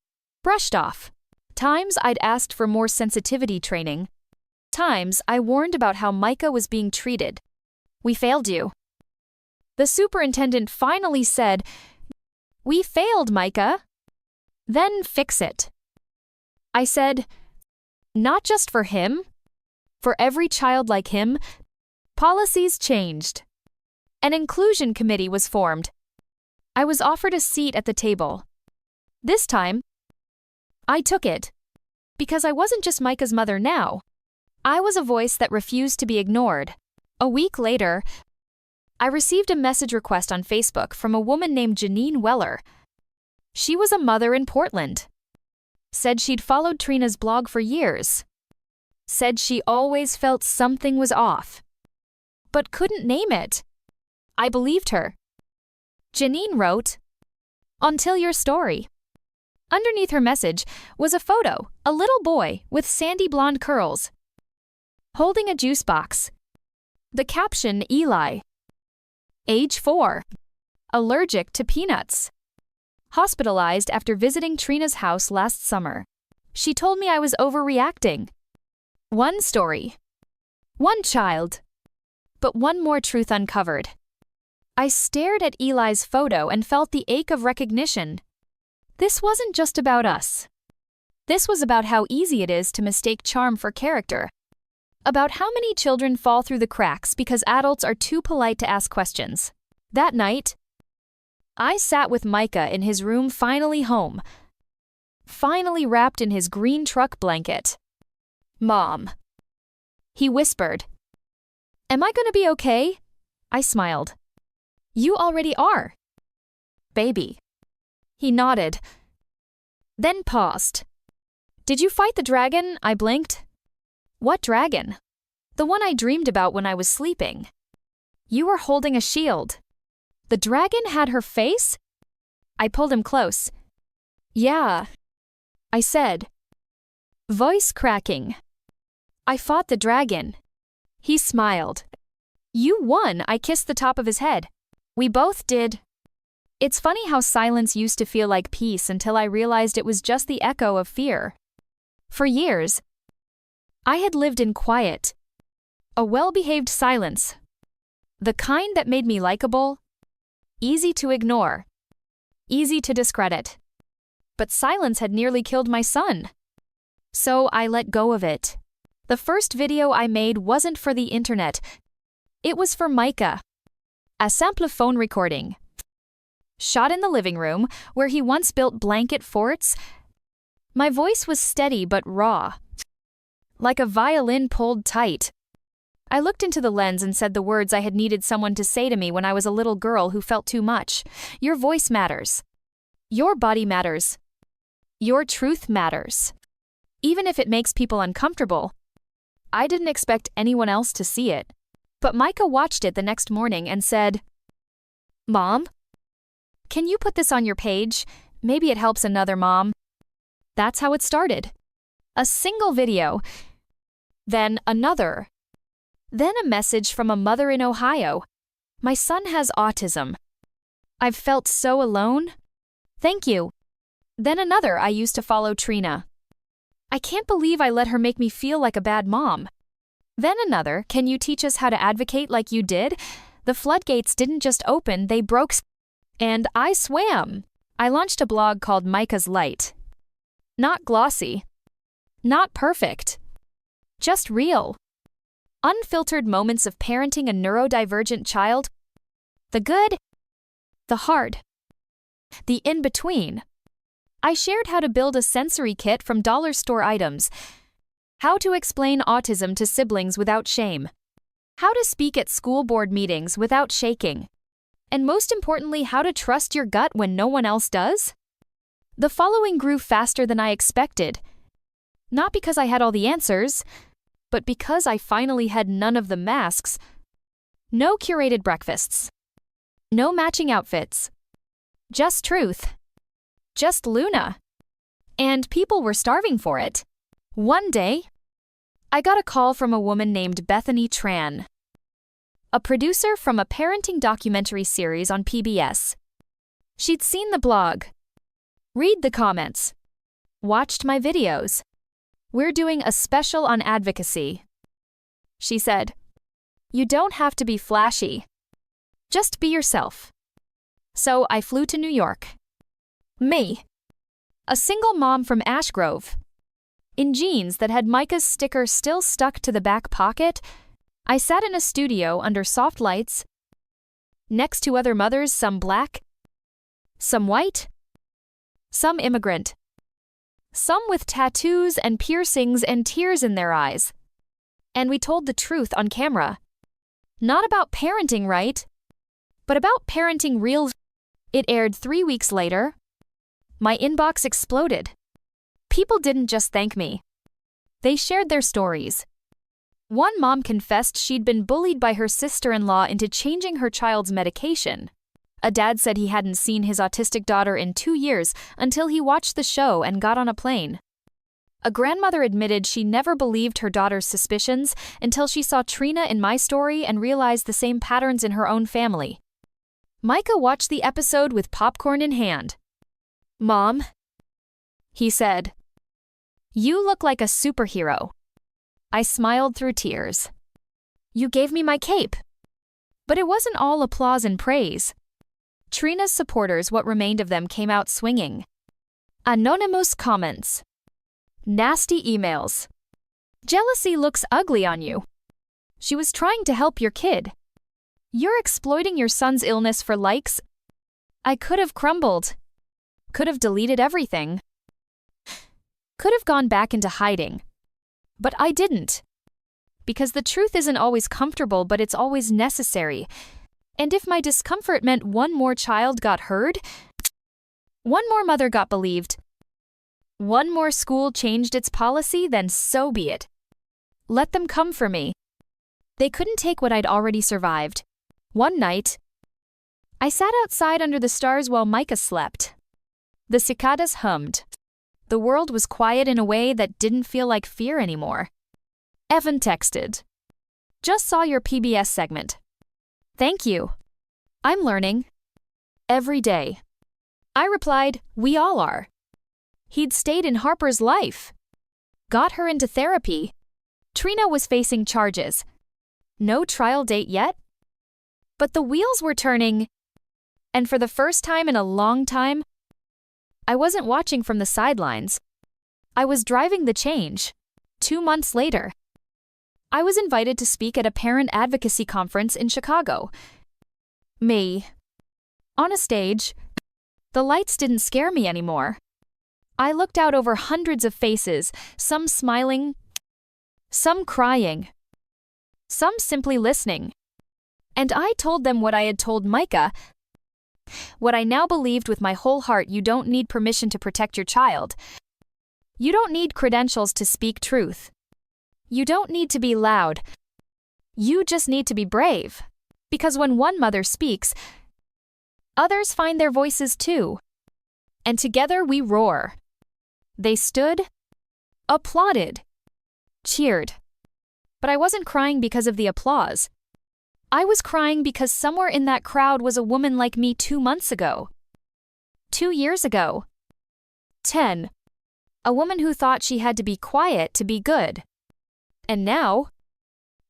brushed off. Times I'd asked for more sensitivity training. Times I warned about how Micah was being treated. "We failed you." The superintendent finally said, "We failed, Micah. Then fix it." I said, "Not just for him. For every child like him." Policies changed. An inclusion committee was formed. I was offered a seat at the table. This time, I took it. Because I wasn't just Micah's mother now. I was a voice that refused to be ignored. A week later, I received a message request on Facebook from a woman named Janine Weller. She was a mother in Portland. Said she'd followed Trina's blog for years. Said she always felt something was off, but couldn't name it. I believed her. Janine wrote, "Until your story." Underneath her message was a photo, a little boy with sandy blonde curls, holding a juice box. The caption, Eli. Age 4. Allergic to peanuts. Hospitalized after visiting Trina's house last summer. She told me I was overreacting. One story. One child. But one more truth uncovered. I stared at Eli's photo and felt the ache of recognition. This wasn't just about us. This was about how easy it is to mistake charm for character. About how many children fall through the cracks because adults are too polite to ask questions. That night, I sat with Micah in his room, finally home. Finally wrapped in his green truck blanket. "Mom," he whispered. "Am I gonna be okay?" I smiled. "You already are, baby." He nodded, then paused. "Did you fight the dragon?" I blinked. "What dragon?" "The one I dreamed about when I was sleeping." "You were holding a shield." "The dragon had her face?" I pulled him close. "Yeah," I said, voice cracking. "I fought the dragon." He smiled. "You won." I kissed the top of his head. "We both did." It's funny how silence used to feel like peace until I realized it was just the echo of fear. For years, I had lived in quiet, a well-behaved silence. The kind that made me likable, easy to ignore, easy to discredit. But silence had nearly killed my son. So I let go of it. The first video I made wasn't for the internet. It was for Micah. A sample phone recording. Shot in the living room, where he once built blanket forts. My voice was steady but raw, like a violin pulled tight. I looked into the lens and said the words I had needed someone to say to me when I was a little girl who felt too much. Your voice matters. Your body matters. Your truth matters. Even if it makes people uncomfortable. I didn't expect anyone else to see it. But Micah watched it the next morning and said, "Mom, can you put this on your page? Maybe it helps another mom." That's how it started. A single video. Then another. Then a message from a mother in Ohio. "My son has autism. I've felt so alone. Thank you." Then another. I used to follow Trina. "I can't believe I let her make me feel like a bad mom." Then another. "Can you teach us how to advocate like you did?" The floodgates didn't just open, they broke. And I swam. I launched a blog called Micah's Light. Not glossy. Not perfect. Just real. Unfiltered moments of parenting a neurodivergent child. The good. The hard. The in-between. I shared how to build a sensory kit from dollar store items. How to explain autism to siblings without shame. How to speak at school board meetings without shaking. And most importantly, how to trust your gut when no one else does. The following grew faster than I expected. Not because I had all the answers, but because I finally had none of the masks. No curated breakfasts. No matching outfits. Just truth. Just Luna. And people were starving for it. One day, I got a call from a woman named Bethany Tran, a producer from a parenting documentary series on PBS. She'd seen the blog, read the comments, watched my videos. "We're doing a special on advocacy," she said. "You don't have to be flashy. Just be yourself." So I flew to New York. Me, a single mom from Ashgrove, in jeans that had Micah's sticker still stuck to the back pocket, I sat in a studio under soft lights, next to other mothers, some black, some white, some immigrant, some with tattoos and piercings and tears in their eyes. And we told the truth on camera. Not about parenting right, but about parenting real. It aired 3 weeks later. My inbox exploded. People didn't just thank me. They shared their stories. One mom confessed she'd been bullied by her sister-in-law into changing her child's medication. A dad said he hadn't seen his autistic daughter in 2 years until he watched the show and got on a plane. A grandmother admitted she never believed her daughter's suspicions until she saw Trina in my story and realized the same patterns in her own family. Micah watched the episode with popcorn in hand. "Mom," he said, "you look like a superhero." I smiled through tears. "You gave me my cape." But it wasn't all applause and praise. Trina's supporters, what remained of them, came out swinging. Anonymous comments. Nasty emails. "Jealousy looks ugly on you. She was trying to help your kid. You're exploiting your son's illness for likes." I could have crumbled. Could have deleted everything. Could have gone back into hiding. But I didn't. Because the truth isn't always comfortable, but it's always necessary. And if my discomfort meant one more child got heard, one more mother got believed, one more school changed its policy, then so be it. Let them come for me. They couldn't take what I'd already survived. One night, I sat outside under the stars while Micah slept. The cicadas hummed. The world was quiet in a way that didn't feel like fear anymore. Evan texted. "Just saw your PBS segment. Thank you. I'm learning. Every day." I replied, "We all are." He'd stayed in Harper's life. Got her into therapy. Trina was facing charges. No trial date yet. But the wheels were turning. And for the first time in a long time, I wasn't watching from the sidelines. I was driving the change. 2 months later, I was invited to speak at a parent advocacy conference in Chicago. Me. On a stage, the lights didn't scare me anymore. I looked out over hundreds of faces, some smiling, some crying, some simply listening. And I told them what I had told Micah, what I now believed with my whole heart: you don't need permission to protect your child. You don't need credentials to speak truth. You don't need to be loud. You just need to be brave. Because when one mother speaks, others find their voices too. And together we roar. They stood, applauded, cheered. But I wasn't crying because of the applause. I was crying because somewhere in that crowd was a woman like me 2 months ago. 2 years ago. 10. A woman who thought she had to be quiet to be good. And now,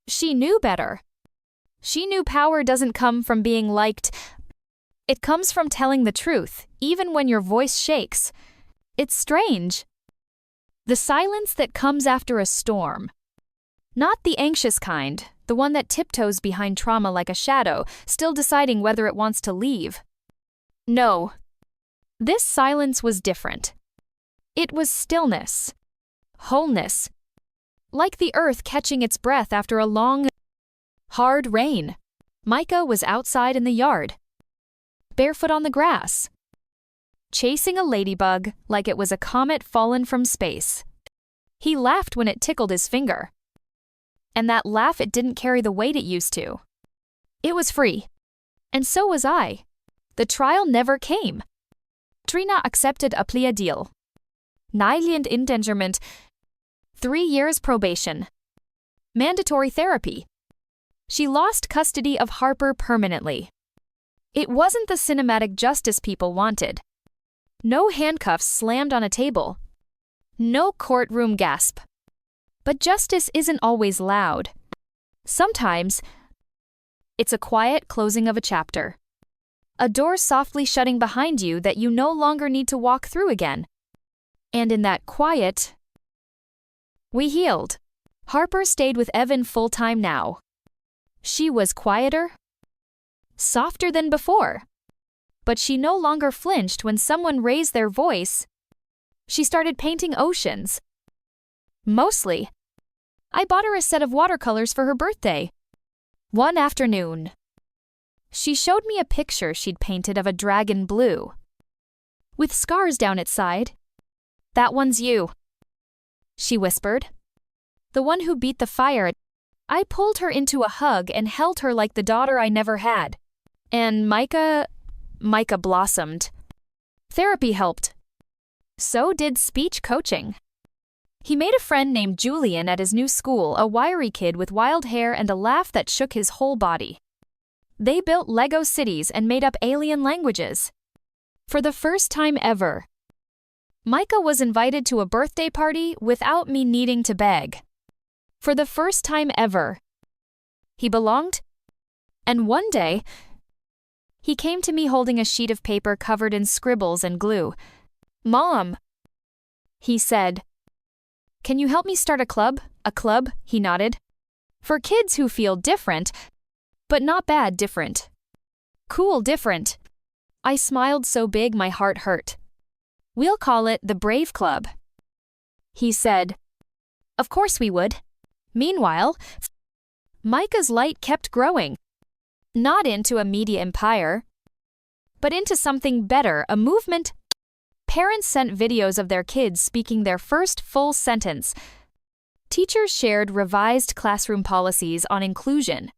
she knew better. She knew power doesn't come from being liked. It comes from telling the truth, even when your voice shakes. It's strange. The silence that comes after a storm. Not the anxious kind, the one that tiptoes behind trauma like a shadow, still deciding whether it wants to leave. No. This silence was different. It was stillness. Wholeness. Like the earth catching its breath after a long, hard rain. Micah was outside in the yard, barefoot on the grass, chasing a ladybug like it was a comet fallen from space. He laughed when it tickled his finger. And that laugh, it didn't carry the weight it used to. It was free. And so was I. The trial never came. Trina accepted a plea deal. Nightland endangerment, 3 years probation. Mandatory therapy. She lost custody of Harper permanently. It wasn't the cinematic justice people wanted. No handcuffs slammed on a table. No courtroom gasp. But justice isn't always loud. Sometimes, it's a quiet closing of a chapter. A door softly shutting behind you that you no longer need to walk through again. And in that quiet, we healed. Harper stayed with Evan full-time now. She was quieter, softer than before. But she no longer flinched when someone raised their voice. She started painting oceans. Mostly. I bought her a set of watercolors for her birthday. One afternoon, she showed me a picture she'd painted of a dragon blue, with scars down its side. "That one's you," she whispered. "The one who beat the fire." I pulled her into a hug and held her like the daughter I never had. And Micah, Micah blossomed. Therapy helped. So did speech coaching. He made a friend named Julian at his new school, a wiry kid with wild hair and a laugh that shook his whole body. They built Lego cities and made up alien languages. For the first time ever, Micah was invited to a birthday party without me needing to beg. For the first time ever, he belonged. And one day, he came to me holding a sheet of paper covered in scribbles and glue. "Mom," he said, "can you help me start a club?" "A club," he nodded. "For kids who feel different, but not bad different. Cool different." I smiled so big my heart hurt. "We'll call it the Brave Club," he said. Of course we would. Meanwhile, Micah's light kept growing. Not into a media empire, but into something better, a movement. Parents sent videos of their kids speaking their first full sentence. Teachers shared revised classroom policies on inclusion.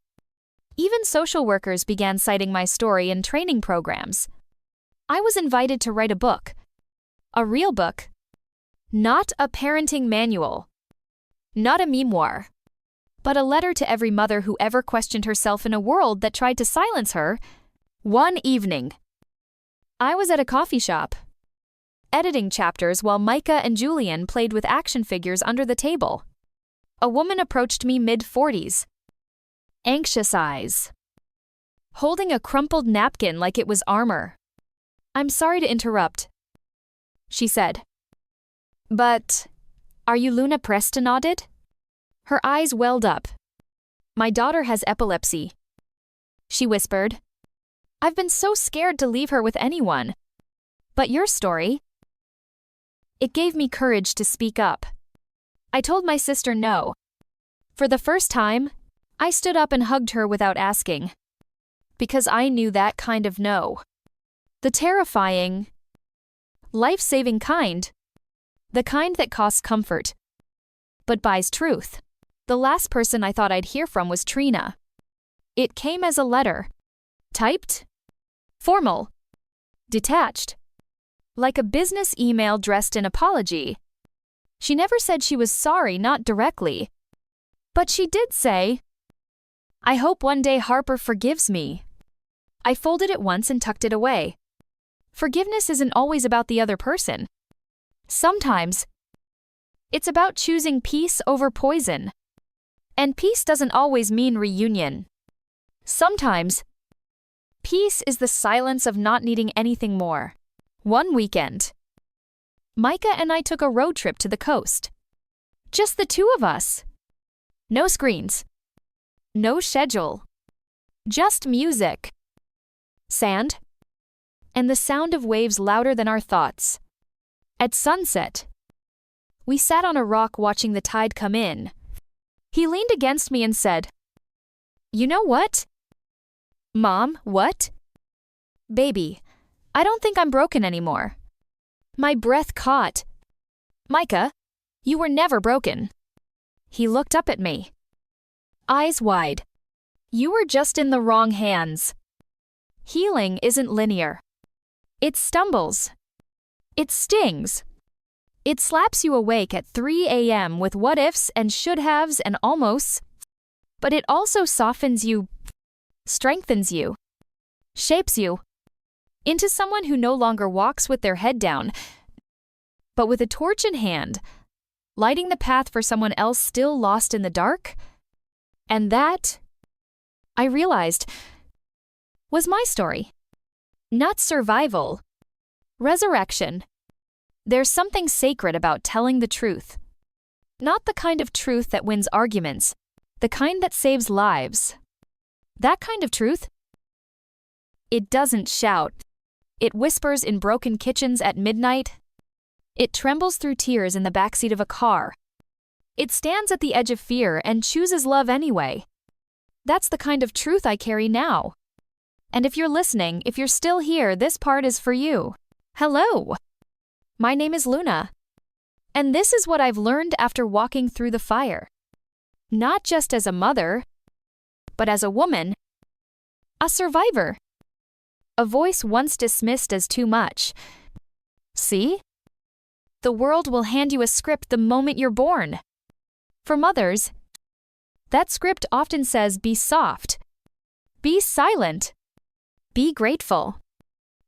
Even social workers began citing my story in training programs. I was invited to write a book. A real book. Not a parenting manual. Not a memoir. But a letter to every mother who ever questioned herself in a world that tried to silence her. One evening, I was at a coffee shop, editing chapters while Micah and Julian played with action figures under the table. A woman approached me mid-40s. Anxious eyes. Holding a crumpled napkin like it was armor. "I'm sorry to interrupt," she said. "But, are you Luna Prestonauted?" Her eyes welled up. "My daughter has epilepsy," she whispered. "I've been so scared to leave her with anyone. But your story..." It gave me courage to speak up. I told my sister no. For the first time, I stood up and hugged her without asking. Because I knew that kind of no. The terrifying, life-saving kind. The kind that costs comfort, but buys truth. The last person I thought I'd hear from was Trina. It came as a letter. Typed. Formal. Detached. Like a business email dressed in apology. She never said she was sorry, not directly. But she did say, "I hope one day Harper forgives me." I folded it once and tucked it away. Forgiveness isn't always about the other person. Sometimes, it's about choosing peace over poison. And peace doesn't always mean reunion. Sometimes, peace is the silence of not needing anything more. One weekend, Micah and I took a road trip to the coast. Just the two of us. No screens. No schedule. Just music. Sand. And the sound of waves louder than our thoughts. At sunset, we sat on a rock watching the tide come in. He leaned against me and said, "You know what?" "Mom, what?" "Baby, I don't think I'm broken anymore." My breath caught. "Micah, you were never broken." He looked up at me. Eyes wide. "You were just in the wrong hands." Healing isn't linear. It stumbles. It stings. It slaps you awake at 3 a.m. with what-ifs and should-haves and almosts. But it also softens you, strengthens you, shapes you into someone who no longer walks with their head down, but with a torch in hand, lighting the path for someone else still lost in the dark. And that, I realized, was my story. Not survival. Resurrection. There's something sacred about telling the truth. Not the kind of truth that wins arguments, the kind that saves lives. That kind of truth. It doesn't shout. It whispers in broken kitchens at midnight. It trembles through tears in the backseat of a car. It stands at the edge of fear and chooses love anyway. That's the kind of truth I carry now. And if you're listening, if you're still here, this part is for you. Hello! My name is Luna. And this is what I've learned after walking through the fire. Not just as a mother, but as a woman, a survivor. a voice once dismissed as too much. See? The world will hand you a script the moment you're born. For mothers, that script often says be soft, be silent, be grateful,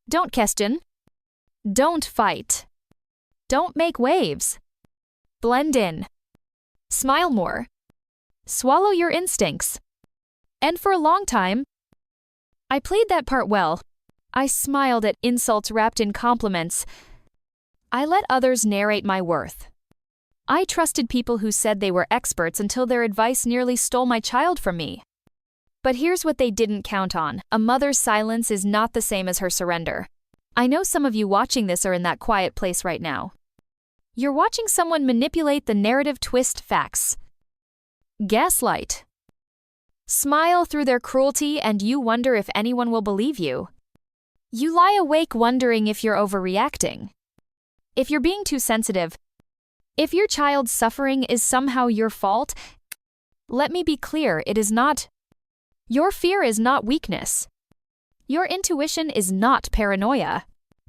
don't question, don't fight, don't make waves, blend in, smile more, swallow your instincts. And for a long time, I played that part well. I smiled at insults wrapped in compliments. I let others narrate my worth. I trusted people who said they were experts until their advice nearly stole my child from me. But here's what they didn't count on. A mother's silence is not the same as her surrender. I know some of you watching this are in that quiet place right now. You're watching someone manipulate the narrative, twist facts, gaslight, smile through their cruelty, and you wonder if anyone will believe you. You lie awake wondering if you're overreacting, if you're being too sensitive, if your child's suffering is somehow your fault. Let me be clear, it is not. Your fear is not weakness. Your intuition is not paranoia.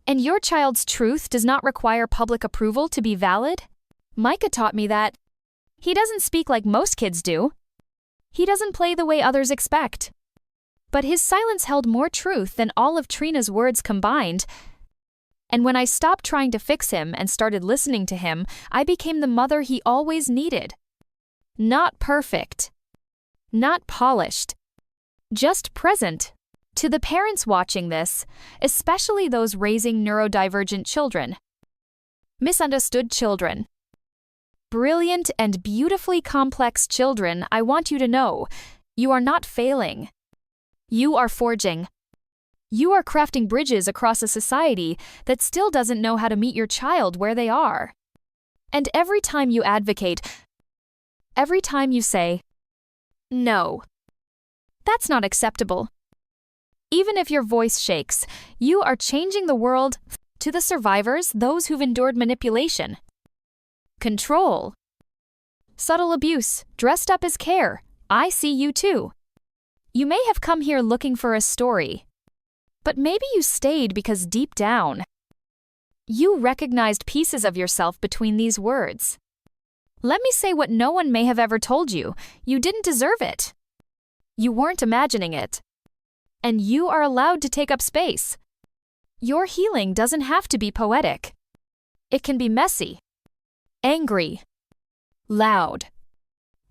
And your child's truth does not require public approval to be valid. Micah taught me that. He doesn't speak like most kids do. He doesn't play the way others expect. But his silence held more truth than all of Trina's words combined. And when I stopped trying to fix him and started listening to him, I became the mother he always needed. Not perfect. Not polished. Just present. To the parents watching this, especially those raising neurodivergent children, misunderstood children, brilliant and beautifully complex children, I want you to know, you are not failing. You are forging. You are crafting bridges across a society that still doesn't know how to meet your child where they are. And every time you advocate, every time you say, no, that's not acceptable. Even if your voice shakes, you are changing the world. To the survivors, those who've endured manipulation, control, subtle abuse, dressed up as care, I see you too. You may have come here looking for a story, but maybe you stayed because deep down, you recognized pieces of yourself between these words. Let me say what no one may have ever told you. You didn't deserve it. You weren't imagining it. And you are allowed to take up space. Your healing doesn't have to be poetic. It can be messy, angry, loud.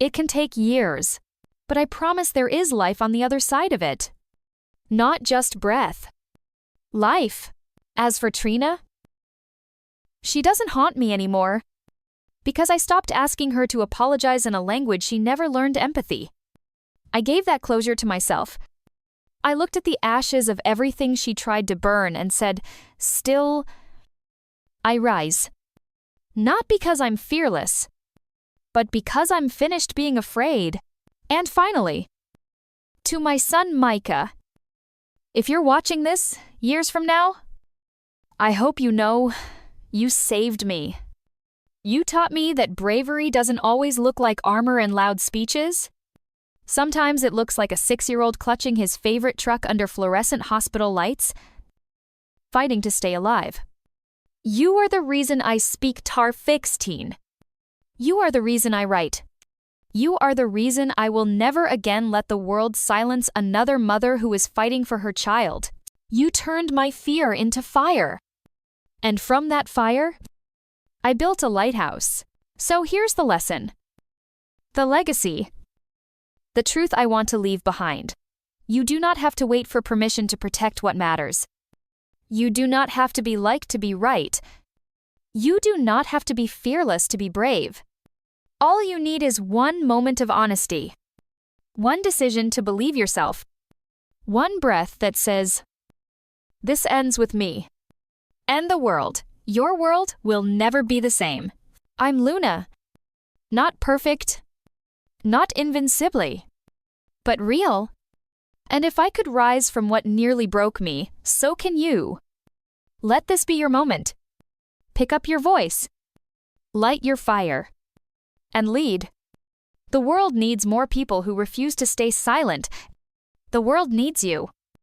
It can take years, but I promise there is life on the other side of it. Not just breath. Life. As for Trina, she doesn't haunt me anymore because I stopped asking her to apologize in a language she never learned empathy. I gave that closure to myself. I looked at the ashes of everything she tried to burn and said, still, I rise. Not because I'm fearless, but because I'm finished being afraid. And finally, to my son Micah, if you're watching this years from now, I hope you know you saved me. You taught me that bravery doesn't always look like armor and loud speeches. Sometimes it looks like a 6-year-old clutching his favorite truck under fluorescent hospital lights, fighting to stay alive. You are the reason I speak tar fix, teen. You are the reason I write. You are the reason I will never again let the world silence another mother who is fighting for her child. You turned my fear into fire. And from that fire, I built a lighthouse. So here's the lesson. The legacy. The truth I want to leave behind. You do not have to wait for permission to protect what matters. You do not have to be liked to be right. You do not have to be fearless to be brave. All you need is one moment of honesty. One decision to believe yourself. One breath that says, this ends with me. And the world, your world, will never be the same. I'm Luna. Not perfect. Not invincibly, but real. And if I could rise from what nearly broke me, so can you. Let this be your moment. Pick up your voice. Light your fire. And lead. The world needs more people who refuse to stay silent. The world needs you.